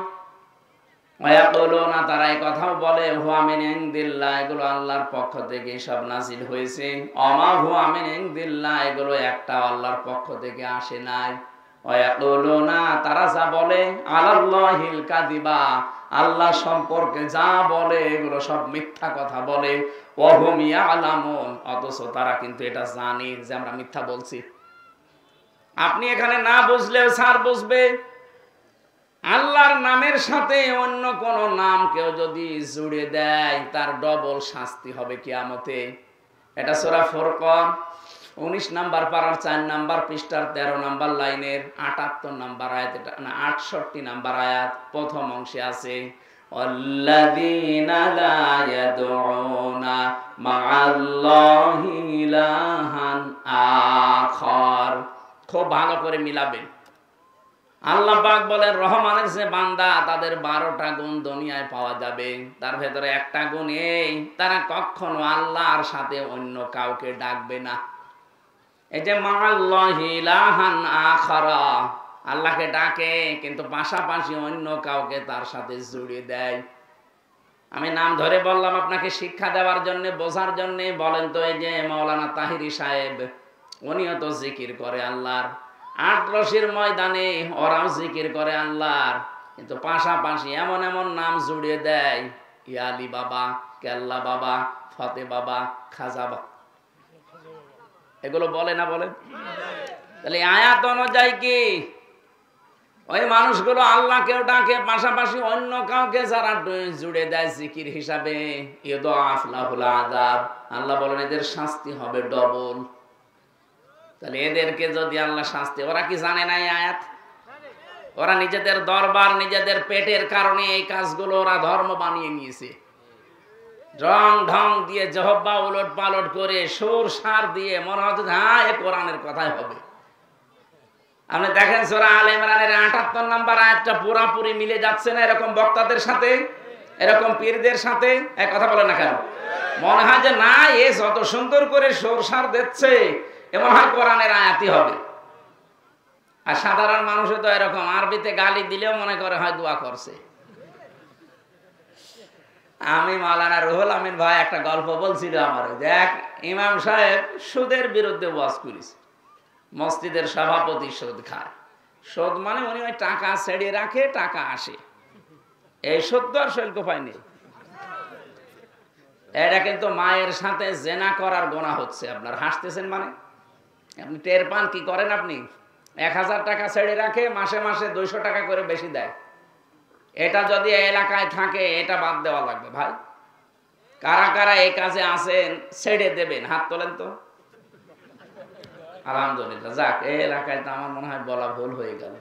ওয়া ইয়াকুলুনা, তারা এই কথাও বলে হুয়া মিন ইনদিল্লাহ, এগুলো আল্লাহর পক্ষ থেকে সব নাযিল হয়েছে। ওয়া মা হুয়া মিন ইনদিল্লাহ, এগুলো একটাও আল্লাহর পক্ষ থেকে আসে নাই। ওয়া ইয়াকুলুনা, তারা যা বলে আলাল্লাহিল কাযিবা, আল্লাহ সম্পর্কে যা বলে এগুলো সব মিথ্যা কথা বলে। ওয়া হুম ইয়ালামুন, অথচ তারা কিন্তু এটা জানে যে আমরা মিথ্যা বলছি। আপনি এখানে না বুঝলেও স্যার বুঝবে। আল্লাহর নামের সাথে অন্য কোন নাম কেউ যদি জুড়ে দেয়, তার ডবল শাস্তি হবে কিয়ামতে। এটা সূরা ফুরকান 19 নাম্বার পারার 4 নাম্বার পৃষ্ঠার 13 নাম্বার লাইনের 78 নাম্বার আয়াত, এটা না 68 নাম্বার আয়াত, প্রথম অংশে আছে ওয়াল্লাযীনা লা ইয়াদউনা মা'আল্লাহি ইলাহান আখার। খুব ভালো করে মিলাবেন। আল্লাহ পাক বলেন রহমানের যে বান্দা, তাদের 12টা গুণ দুনিয়ায় পাওয়া যাবে। তার ভেতরে একটা গুণ এই, তারা কখনো আল্লাহর সাথে অন্য কাউকে ডাকবে না। এই যে মা'আল্লাহি ইলাহান আখারা, আল্লাহকে ডাকে কিন্তু পাশাপাশি অন্য কাউকে তার সাথে জুড়িয়ে দেয়। আমি নাম ধরে বললাম আপনাকে শিক্ষা দেওয়ার জন্য, বোঝার জন্য। বলেন তো, এই যে মাওলানা তাহিরি সাহেব, উনিও তো জিকির করে আল্লাহর। 8 রশির ময়দানে ওরাও জিকির করে আল্লাহর, কিন্তু পাশাপাশি এমন এমন নাম জুড়িয়ে দেয়, ইয়ালি বাবা, কেল্লা বাবা, ফতে বাবা, খাজা বাবা। এগুলো বলে না বলেন? তাহলে আয়াত অনুযায়ী কি ওই মানুষগুলো আল্লাহকেও ডাকে, পাশাপাশি অন্য কাউকে যারা জুড়ে দেয় জিকির হিসাবে, ইউদাআফ লাহুল আযাব, আল্লাহ বলেন এদের শাস্তি হবে ডবল। তাহলে এদেরকে যদি আল্লাহ শাস্তি, ওরা কি জানে না এই আয়াত? ওরা নিজেদের দরবার, নিজেদের পেটের কারণে এই কাজগুলো ওরা ধর্ম বানিয়ে নিয়েছে। রং ঢং দিয়ে জহব্বা উলট পালট করে সুর সার দিয়ে মনে হচ্ছে হ্যাঁ এ কোরআনের কথাই হবে। আপনি দেখেন সূরা আলে ইমরানের ৭৮ নম্বর আয়াতটা পুরোপুরি মিলে যাচ্ছে না এরকম বক্তাদের সাথে, এরকম পীরদের সাথে? এক কথা বলেন না কেন? মনে হয় যে না, এ যত সুন্দর করে সুর সার দিচ্ছে এমন হয় কোরআনের আয়াতই হবে। আর সাধারণ মানুষও তো এরকম, আরবিতে গালি দিলেও মনে করে হয় দোয়া করছে। আমি মাওলানা রুহুল আমিন ভাই একটা গল্প বলছিল আমার, দেখ ইমাম সাহেব সুদের বিরুদ্ধে ওয়াজ করেছে, মসজিদের সভাপতি সুদ খায়। সুদ মানে উনি ওই টাকা ছেড়ে রাখে, টাকা আসে, এই সুদ তো আর শৈল্ক পায়নি। এটা কিন্তু মায়ের সাথে জেনা করার গোনা হচ্ছে। আপনার হাসতেছেন মানে আপনি টের পান কি করেন? আপনি ১,০০০ টাকা ছেড়ে রাখে, মাসে মাসে ২০০ টাকা করে বেশি দেয়। এটা যদি এলাকায় থাকে এটা বাদ দেওয়া লাগবে ভাই। কারা কারা এই কাজে আছেন ছেড়ে দেবেন, হাত তোলেন তো। আলহামদুলিল্লাহ, যাক এই এলাকায় তো আমার মনে হয় বলা ভুল হয়ে গেল।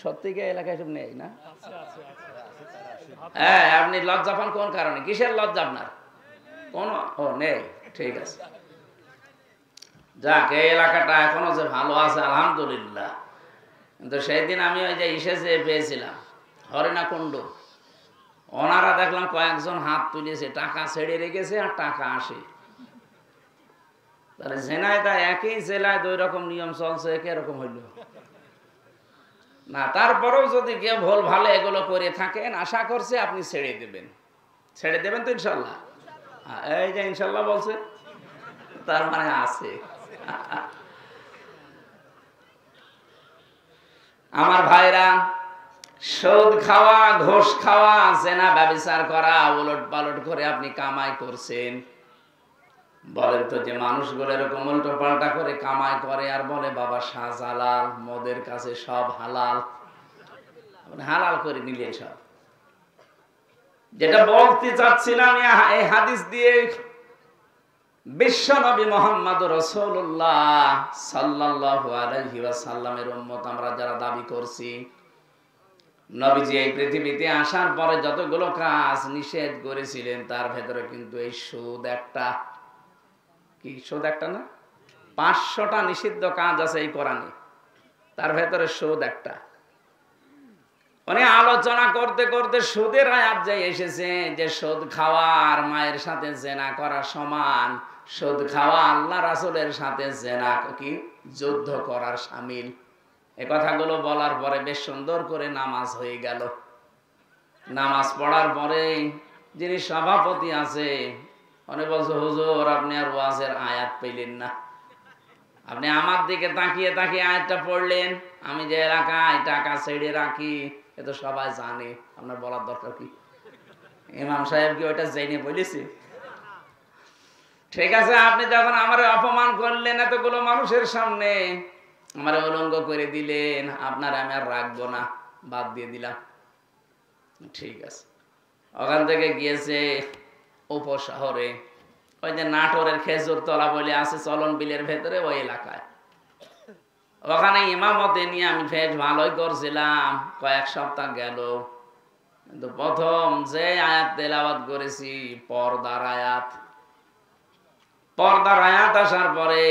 সত্যি কি এলাকায় সব নেই না? হ্যাঁ, আপনি লজ্জা পান কোন কারণে? কিসের লজ্জা আপনার? কোন ও নেই, ঠিক আছে। যাক এই এলাকাটা এখনো যে ভালো আছে আলহামদুলিল্লাহ। কিন্তু সেই দিন আমি ওই যে ইসে পেয়েছিলাম হরিণাকুণ্ড, ওনারা দেখলাম কয়েকজন হাত তুলেছে, টাকা ছেড়ে রেখেছে আর টাকা আসে। তাহলে জেনাইদা একই জেলায় ২ রকম নিয়ম চলছে, একই রকম হইল না? তারপরেও যদি কেউ ভুল ভালো এগুলো করে থাকেন, আশা করছে আপনি ছেড়ে দেবেন। ছেড়ে দেবেন তো ইনশাল্লাহ? এই যে ইনশাল্লাহ বলছে, তার মানে আছে। আমার ভাইরা, সুদ খাওয়া, ঘুষ খাওয়া, জেনা ব্যভিচার করা, উলট পালট করে আপনি কামাই করছেন। বলেন তো যে মানুষগুলো এরকম উল্টো পাল্টা করে কামাই করে আর বলে বাবা শাহজালাল, মদের কাছে সব হালাল। হালাল করে নিলেন সব। যেটা বলতে চাচ্ছিলাম এই হাদিস দিয়ে, বিশ্ব নবী মুহাম্মদ রাসূলুল্লাহ সাল্লাল্লাহু আলাইহি ওয়াসাল্লামের উম্মত আমরা যারা দাবি করছি, নবীজি এই পৃথিবীতে আসার পরে যতগুলো কাজ নিষেধ করেছিলেন তার ভেতরে কিন্তু এই সুদ একটা। কি সুদ একটা না? ৫০০টা নিষিদ্ধ কাজ আছে এই কোরআনে, তার ভেতরে সুদ একটা। উনি আলোচনা করতে করতে সুদের আয়াত যে এসেছে যে সুদ খাওয়া আর মায়ের সাথে জেনা করা সমান, সুদ খাওয়া আল্লাহ রাসূলের সাথে জেনা কি যুদ্ধ করার শামিল, এই কথাগুলো বলার পরে বেশ সুন্দর করে নামাজ হয়ে গেল। নামাজ পড়ার পরে যিনি সভাপতি আছে উনি বলছে, হুজুর আপনি আর ওয়াজের আয়াত পেলেন না, আপনি আমার দিকে তাকিয়ে তাকিয়ে আয়াতটা পড়লেন। আমি যে এলাকায় টাকা ছেড়ে রাখি এ তো সবাই জানে, আপনার বলার দরকার কি? ইমাম সাহেব কি ওইটা জেনে বলেছে? ঠিক আছে, আপনি যখন আমার অপমান করলেন এতগুলো মানুষের সামনে, আমার উলঙ্গ করে দিলেন, আপনার আমি আর রাখবো না, বাদ দিয়ে দিলাম। ঠিক আছে, ওখান থেকে গিয়েছে উপশহরে, ওই যে নাটোরের খেজুর তলা বলে আছে চলন বিলের ভেতরে, ওই এলাকায়। ওখানে ইমামতে নিয়ে আমি বেশ ভালোই করছিলাম, কয়েক সপ্তাহ গেল। কিন্তু প্রথম যে আয়াত তেলাওয়াত করেছি পর্দার আয়াত, পর্দার আয়াত আসার পরে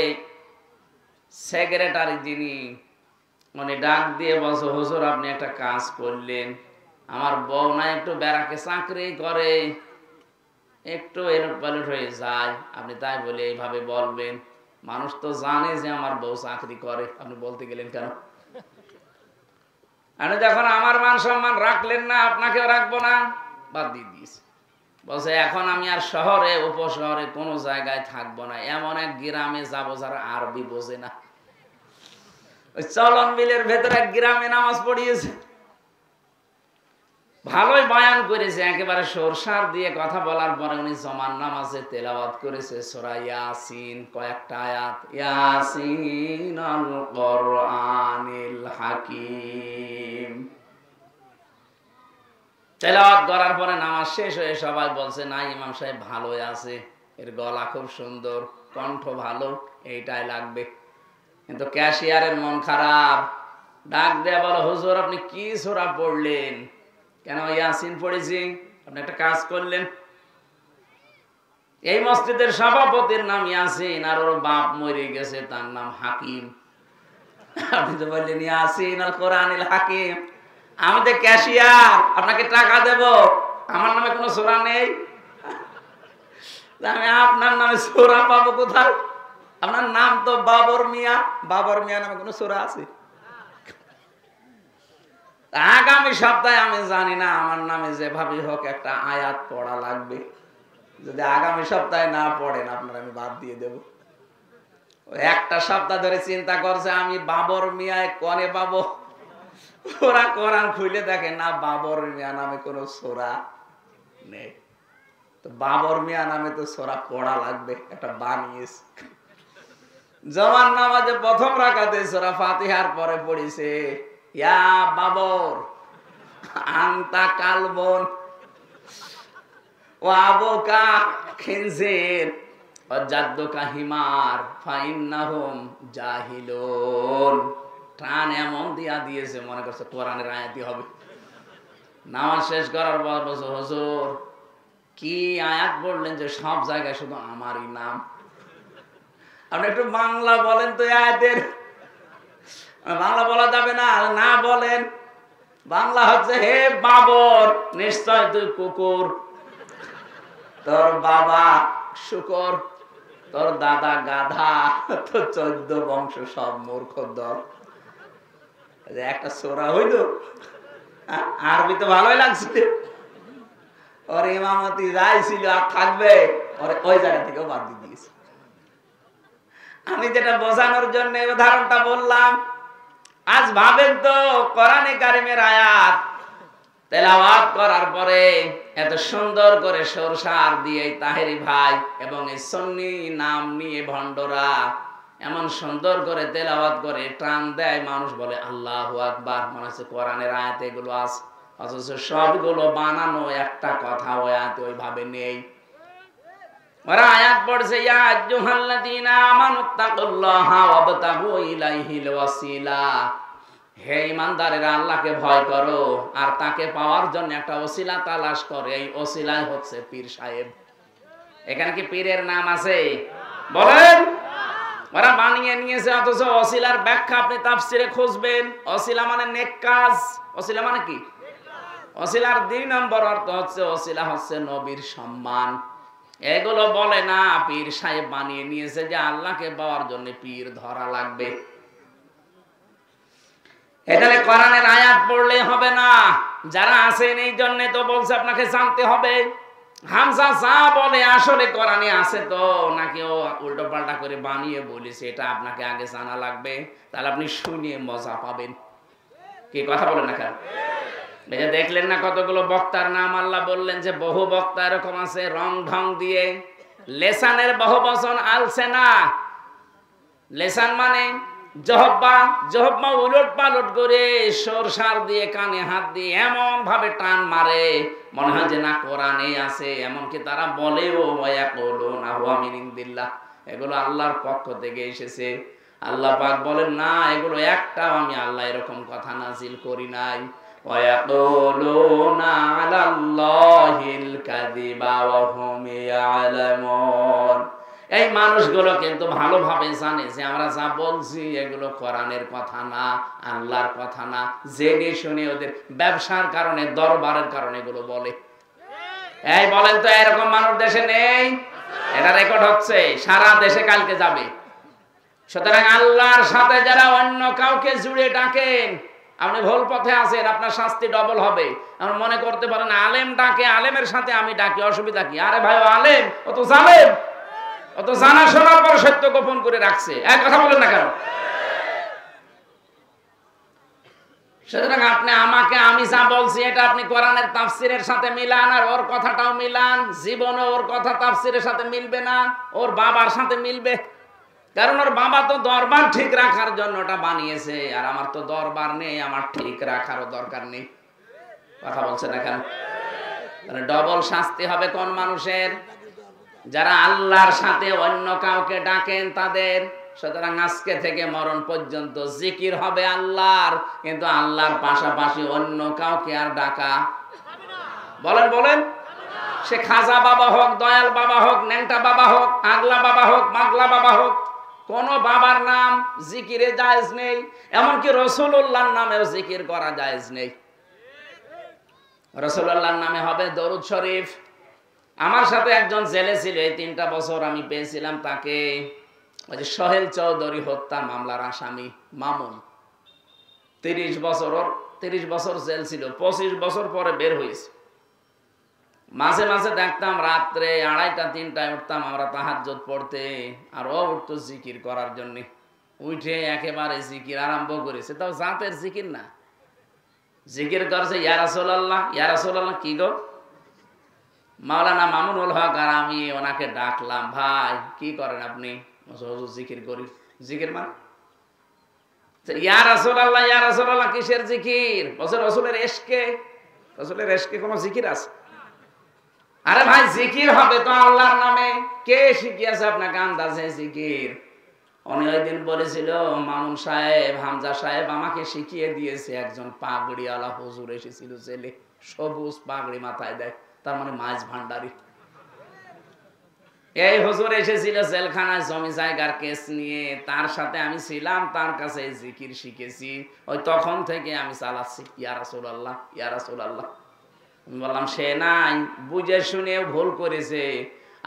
সেক্রেটারি যিনি উনি ডাক দিয়ে বলছে, হুজুর আপনি একটা কাজ করলেন, আমার বউ না একটু ব্যারাকে চাকরি করে, একটু এলট পালট হয়ে যায়, আপনি তাই বলে এইভাবে বলবেন? মানুষ তো জানে যে আমার বউ চাকরি করে, আপনি বলতে গেলেন কেন? আপনি যখন আমার মান সম্মান রাখলেন না, আপনাকেও রাখবো না, বাদ দিয়ে দিয়েছে। বলছে এখন আমি আর শহরে উপশহরে কোনো জায়গায় থাকবো না, এমন এক গ্রামে যাবো যারা আরবি বোঝে না। ওই চলন বিলের ভেতরে এক গ্রামে নামাজ পড়িয়েছে, ভালোই বয়ান করেছে, একেবারে সরসার দিয়ে কথা বলার পরে উনি জমান নামাজে তেলাওয়াত করেছে সূরা ইয়াসিন, কয়েকটা আয়াত, ইয়াসিন আল কোরআনিল হাকিম। তেলাওয়াত করার পরে নামাজ শেষ হয়ে সবাই বলছে না ইমাম সাহেব ভালোই আছে, এর গলা খুব সুন্দর, কণ্ঠ ভালো, এইটাই লাগবে। কিন্তু ক্যাশিয়ারের মন খারাপ, ডাক দেয়া বলো, হুজুর আপনি কি সূরা পড়লেন? কেন? ইয়াসিন পড়েছি। আপনি একটা কাজ করলেন, এই মসজিদের সভাপতির নাম ইয়াসিন, আর ওর বাপ মরে গেছে, তার নাম হাকিম। আপনি তো বললেন ইয়াসিন আল কোরআনিল হাকিম, আমি তো ক্যাশিয়ার, আপনাকে টাকা দেব, আমার নামে কোনো সূরা নেই, আমি আপনার নামে সূরা পাবো কোথায়? আপনার নাম তো বাবর মিয়া, বাবর মিয়া নামে কোনো সূরা আছে? আগামী সপ্তাহে আমি জানি না, আমার নামে যেভাবে হোক একটা আয়াত পড়া লাগবে। যদি আগামী সপ্তাহে না পড়েন আপনার আমি বাদ দিয়ে দেব। একটা সপ্তাহ ধরে চিন্তা করছে আমি বাবর মিয়ায় কনে পাবো, ওরা কোরআন খুলে দেখে না বাবর মিয়া নামে কোনো সূরা নেই। তো বাবর মিয়া নামে তো সূরা পড়া লাগবে, একটা বানিয়েছে। জমান নামাজে প্রথম রাকাতে সূরা ফাতিহার পরে পড়িছে ইয়া বাবর আনতা কালবন ওয়া আবুকা খিনজির ওয়া জাদ্দুকা হিমার ফাইন্নাহুম জাহিলুন। টান এমন দিয়া দিয়েছে মনে করছে কোরআনের আয়াতই হবে। নামাজ শেষ করার পর বলছে হুজুর কি আয়াত বললেন যে সব জায়গায় শুধু আমারই নাম? আপনি একটু বাংলা বলেন তো আয়াতের। বাংলা বলা যাবে না, না বলেন। বাংলা হচ্ছে হে বাবর নিশ্চয় তুই কুকুর, তোর বাবা শুকর, তোর দাদা গাধা, তোর 14 বংশ সব মূর্খ দল। একটা সূরা হইল, আরবি তো ভালোই লাগছিল। ওর ইমামতি যাই ছিল আর থাকবে, ওই জায়গা থেকে বাদ দিয়ে দিয়েছে। আমি যেটা বোঝানোর জন্য উদাহরণটা বললাম, আজ ভাবেন তো কোরআনে কারিমের আয়াত তেলাওয়াত করার পরে এত সুন্দর করে সরসার দিয়ে তাহেরি ভাই এবং এই সুন্নি নাম নিয়ে ভণ্ডরা এমন সুন্দর করে তেলাওয়াত করে টান দেয়, মানুষ বলে আল্লাহু আকবার, মনে হচ্ছে কোরআনের আয়াত এগুলো আছে, অথচ সবগুলো বানানো, একটা কথা ওই আয়াতে ওইভাবে নেই। ওরা আয়াত পড়ছে ইয়া আইয়ুহাল্লাযীনা আমানুত্তাকুল্লাহা ওয়াবতাগু ইলাইহিল ওয়াসিলা, হে ঈমানদারেরা আল্লাহকে ভয় করো আর তাকে পাওয়ার জন্য একটা ওসিলা তালাশ করো। এই ওসিলাই হচ্ছে পীর সাহেব। এখানে কি পীরের নাম আছে? বলেন। ওরা বানিয়ে নিয়েছে, অথচ ওসিলার ব্যাখ্যা আপনি তাফসিরে খুঁজবেন। ওসিলা মানে নেক কাজ। ওসিলা মানে কি? ওসিলার 2 নম্বর অর্থ হচ্ছে ওসিলা হচ্ছে নবীর সম্মান। এগুলো বলে না, পীর সাহেব বানিয়ে নিয়েছে যে আল্লাহকে পাওয়ার জন্য পীর ধরা লাগবে। এখানে কোরআনের আয়াত পড়লে হবে না, যারা আছেন এই জন্য তো বলছে আপনাকে জানতে হবে। হামজা যা বলে আসলে কোরআনে আছে তো নাকি ও উল্টো পাল্টা করে বানিয়ে বলেছে, এটা আপনাকে আগে জানা লাগবে, তাহলে আপনি শুনিয়ে মজা পাবেন। কি কথা বলেন না কেন? এই যে দেখলেন না কতগুলো বক্তার নাম আল্লাহ বললেন যে বহু বক্তা এরকম আছে রং ঢং দিয়ে। লেসানের বহুবচন আলসেনা। লেসান মানে জহব্বা, জহব্বা উলট পালট করে সরসার দিয়ে কানে হাত দিয়ে এমন ভাবে টান মারে মনে হয় যে না কোরআনে আছে। এমনকি তারা বলেও ওয়ায়াকুলুনা হুয়া মিন ইনদিল্লাহ, এগুলো আল্লাহর পক্ষ থেকে এসেছে। আল্লাহ পাক বলেন না, এগুলো একটাও আমি আল্লাহ এরকম কথা নাজিল করি নাই। ওয়ায়াকুলুনা আলাল্লাহিল কাযিবা ওয়া হুম ইয়ালামুন। এই মানুষগুলো কিন্তু ভালোভাবে জানে যে আমরা যা বলছি এগুলো কোরআনের কথা না, আল্লাহর কথা না। জেনে শুনে ওদের ব্যবসার কারণে, দরবারের কারণে এগুলো বলে। এই বলেন তো এরকম মানুষ দেশে নেই? এটা রেকর্ড হচ্ছে, সারা দেশে কালকে যাবে। সুতরাং আল্লাহর সাথে যারা অন্য কাউকে জুড়ে ডাকেন, আপনি ভুল পথে আছেন, আপনার শাস্তি ডবল হবে। আপনি মনে করতে পারেন আলেম ডাকে, আলেমের সাথে আমি ডাকি, অসুবিধা কি? আরে ভাই, আলেম ও তো জালেম, ও তো জানা শোনার পর সত্য গোপন করে রাখছে। এক কথা বলেন না কেন? সুতরাং আপনি আমাকে আমি যা বলছি এটা আপনি কোরআনের তাফসিরের সাথে মিলান, আর ওর কথাটাও মিলান। জীবনে ওর কথা তাফসিরের সাথে মিলবে না, ওর বাবার সাথে মিলবে। কারণ ওর বাবা তো দরবার ঠিক রাখার জন্য ওটা বানিয়েছে, আর আমার তো দরবার নেই, আমার ঠিক রাখারও দরকার নেই। কথা বলছে না কেন? ডবল শাস্তি হবে কোন মানুষের? যারা আল্লাহর সাথে অন্য কাউকে ডাকেন তাদের। সুতরাং আজকে থেকে মরণ পর্যন্ত জিকির হবে আল্লাহর, কিন্তু আল্লাহর পাশাপাশি অন্য কাউকে আর ডাকা বলেন বলেন সে খাজা বাবা হোক, দয়াল বাবা হোক, ন্যাংটা বাবা হোক, আগলা বাবা হোক, মাগলা বাবা হোক, কোন বাবার নাম জিকিরে জায়েজ নেই। এমনকি রাসূলুল্লাহর নামেও জিকির করা জায়েজ নেই। রাসূলুল্লাহর নামে হবে দরুদ শরীফ। আমার সাথে একজন জেলে ছিল, এই 3টা বছর আমি পেয়েছিলাম তাকে। ওই যে সোহেল চৌধুরী হত্যা মামলার আসামি মামুন, 30 বছর জেল ছিল, 25 বছর পরে বের হয়েছে। মাঝে মাঝে দেখতাম রাত্রে 2:30-3টায় উঠতাম আমরা তাহাজ্জুদ পড়তে, আর ও উঠতো জিকির করার জন্য। উঠে একেবারে জিকির আরম্ভ করেছে, তাও জাতের জিকির না, জিকির করছে ইয়া রাসূলুল্লাহ, ইয়া রাসূলুল্লাহ। কি গো? মাওলানা মামুনুল হক আর আমি ওনাকে ডাকলাম, ভাই কি করেন আপনি? হুজুর জিকির করি। জিকির মানে ইয়া রাসূলুল্লাহ, ইয়া রাসূলুল্লাহ কিসের জিকির? বলছে রাসূলের ইশকে। রাসূলের ইশকে কোনো জিকির আছে? আরে ভাই জিকির হবে তো আল্লাহর নামে। কে শিখিয়েছে আপনাকে আন্দাজে জিকির? উনি ওই দিন বলেছিল, মামুন সাহেব, হামজা সাহেব আমাকে শিখিয়ে দিয়েছে। একজন পাগড়িওয়ালা হুজুর এসেছিল জেলে, সবুজ পাগড়ি মাথায় দেয়, তার মানে মাছ ভান্ডারি। এই হুজুর এসেছিল জেলখানায় জমি জায়গার কেস নিয়ে, তার সাথে আমি ছিলাম, তার কাছে জিকির শিখেছি। ওই তখন থেকে আমি চালাচ্ছি ইয়া রাসূলুল্লাহ, ইয়া রাসূলুল্লাহ। বললাম সে নাই, বুঝে শুনেও ভুল করেছে,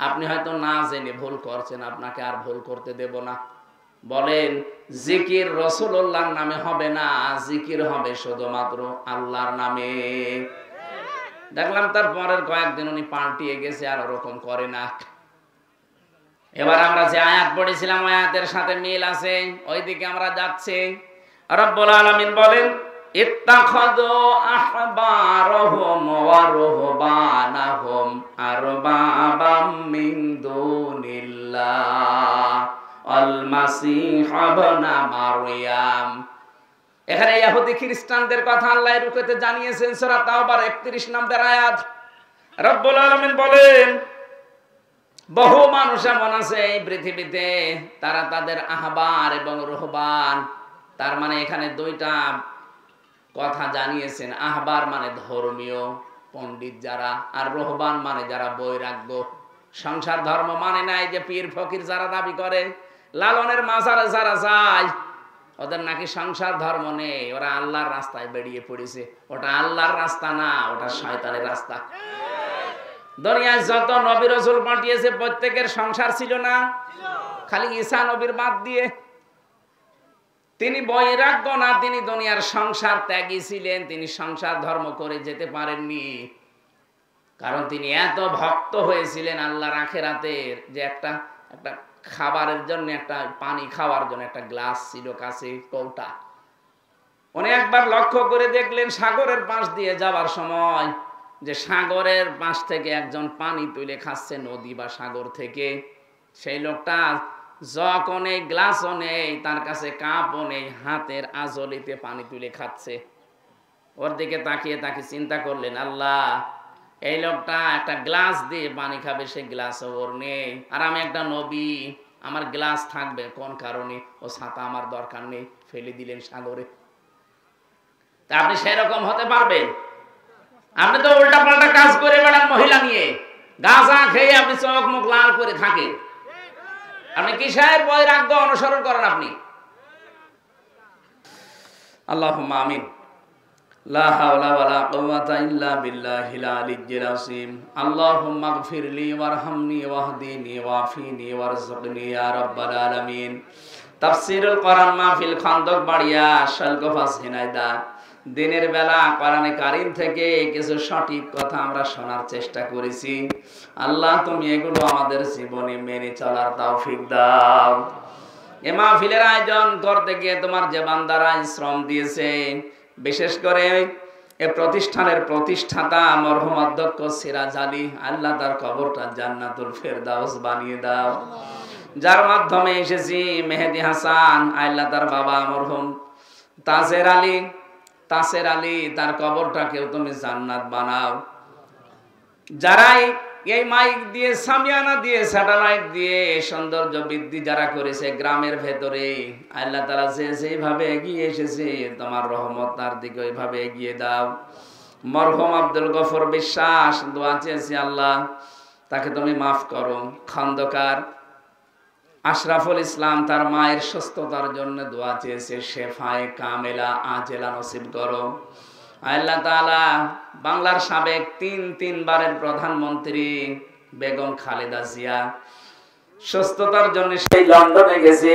আপনি হয়তো না জেনে ভুল করছেন, আপনাকে আর ভুল করতে দেব না। বলেন জিকির রাসূলুল্লাহর নামে হবে না, জিকির হবে শুধুমাত্র আল্লাহর নামে। দেখলাম তার পরের কয়েকদিন উনি পাল্টিয়ে গেছে, আর ওরকম করে না। এবার আমরা যে আয়াত পড়েছিলাম আয়াতের সাথে মিল আছে, ওইদিকে আমরা যাচ্ছি। রব্বুল আলামিন বলেন ইত্তাখাযু আহবারহুম ওয়া রুহবানাহুম আরবাবাম মিন দুনিল্লাহ আল মাসীহ ইবনে মারইয়াম। এখানে ইহুদি খ্রিস্টানদের কথা আল্লাহ রূপেতে জানিয়েছেন, সূরা তাওবার 31 নম্বর আয়াত। রব্বুল আলামিন বলেন বহু মানুষ এমন আছে এই পৃথিবীতে, তারা তাদের আহবার এবং রুহবান, তার মানে এখানে 2টা কথা জানিয়েছেন। আহবার মানে ধর্মীয় পণ্ডিত যারা, আর রুহবান মানে যারা বৈরাগ্য, সংসার ধর্ম মানে নাই, যে পীর ফকির যারা দাবি করে, লালনের মাজারে যারা যায়, ওদের নাকি সংসার ধর্ম নেই, ওরা আল্লাহর রাস্তায় বেরিয়ে পড়েছে। ওটা আল্লাহর রাস্তা না, ওটা শয়তানের রাস্তা। দুনিয়ায় যত নবী রাসূল পাঠিয়েছে প্রত্যেকের সংসার ছিল না, খালি ঈসা নবীর বাদ দিয়ে। তিনি বৈরাগ্য না, তিনি দুনিয়ার সংসার ত্যাগী ছিলেন, তিনি সংসার ধর্ম করে যেতে পারেননি, কারণ তিনি এত ভক্ত হয়েছিলেন আল্লাহর আখিরাতের, যে একটা খাবারের জন্য, একটা পানি খাওয়ার জন্য একটা গ্লাস ছিল কাছে, কৌটা। উনি একবার লক্ষ্য করে দেখলেন সাগরের পাশ দিয়ে যাওয়ার সময়, যে সাগরের পাশ থেকে একজন পানি তুলে খাচ্ছে, নদী বা সাগর থেকে। সেই লোকটা জগও নেই, গ্লাসও নেই, তার কাছে কাপও নেই, হাতের আজলিতে পানি তুলে খাচ্ছে। ওর দিকে তাকিয়ে তাকে চিন্তা করলেন, আল্লাহ এই লোকটা একটা গ্লাস দিয়ে পানি খাবে, সেই গ্লাসও ওর নেই, আর আমি একটা নবী, আমার গ্লাস থাকবে কোন কারণে? ও ছাতা আমার দরকার নেই, ফেলে দিলেন সাগরে। তা আপনি সেরকম হতে পারবেন? আপনি তো উল্টা পাল্টা কাজ করে বেড়ান, মহিলা নিয়ে গাঁজা খেয়ে আপনি চোখ মুখ লাল করে থাকেন। আপনি কিসের বৈরাগ্য অনুসরণ করেন আপনি? আল্লাহুম্মা আমিন। লা হাওলা ওয়ালা কুওয়াতা ইল্লা বিল্লাহিল আলিয়্যিল আযীম। আল্লাহুম্মা ইগফিরলি ওয়ারহামনি ওয়াহদিনি ওয়াফিনি ওয়ারযুকনি ইয়া রাব্বাল আলামিন। তাফসীরুল কোরআন মাহফিল খন্দক বাড়িয়া শালকোফা ঝিনাইদহ। দিনের বেলা কোরআনে কারীম থেকে কিছু সঠিক কথা আমরা শোনার চেষ্টা করেছি। আল্লাহ তুমি এগুলো আমাদের জীবনে মেনে চলার তৌফিক দাও। এ মাহফিলের আয়োজন করতে গিয়ে তোমার যে বান্দারা শ্রম দিয়েছে, বিশেষ করে এ প্রতিষ্ঠানের প্রতিষ্ঠাতা মরহুম অধ্যক্ষ সিরাজ আলী, আল্লাহ তার কবরটা জান্নাতুল ফেরদাউস বানিয়ে দাও। যার মাধ্যমে এসেছি মেহেদি হাসান, আল্লাহ তার বাবা মরহুম তাসের আলী, তার কবরটাকেও তুমি জান্নাত বানাও। যারাই এই মাইক দিয়ে, সামিয়ানা দিয়ে, স্যাটেলাইট দিয়ে সৌন্দর্য বৃদ্ধি যারা করেছে গ্রামের ভেতরে, আল্লাহ তাআলা যেভাবে এগিয়ে এসেছে, তোমার রহমত তার দিকে ওইভাবে এগিয়ে দাও। মরহুম আব্দুল গফর বিশ্বাস দোয়া চেয়েছি, আল্লাহ তাকে তুমি মাফ করো। খন্দকার আশরাফুল ইসলাম তার মায়ের সুস্থতার জন্য দোয়া চেয়েছে, শেফায়ে কামেলা আজেলা নসিব করো। আল্লাহ তাআলা বাংলার সাবেক তিনবারের প্রধানমন্ত্রী বেগম খালেদা জিয়া সুস্থতার জন্য সেই লন্ডনে গেছে।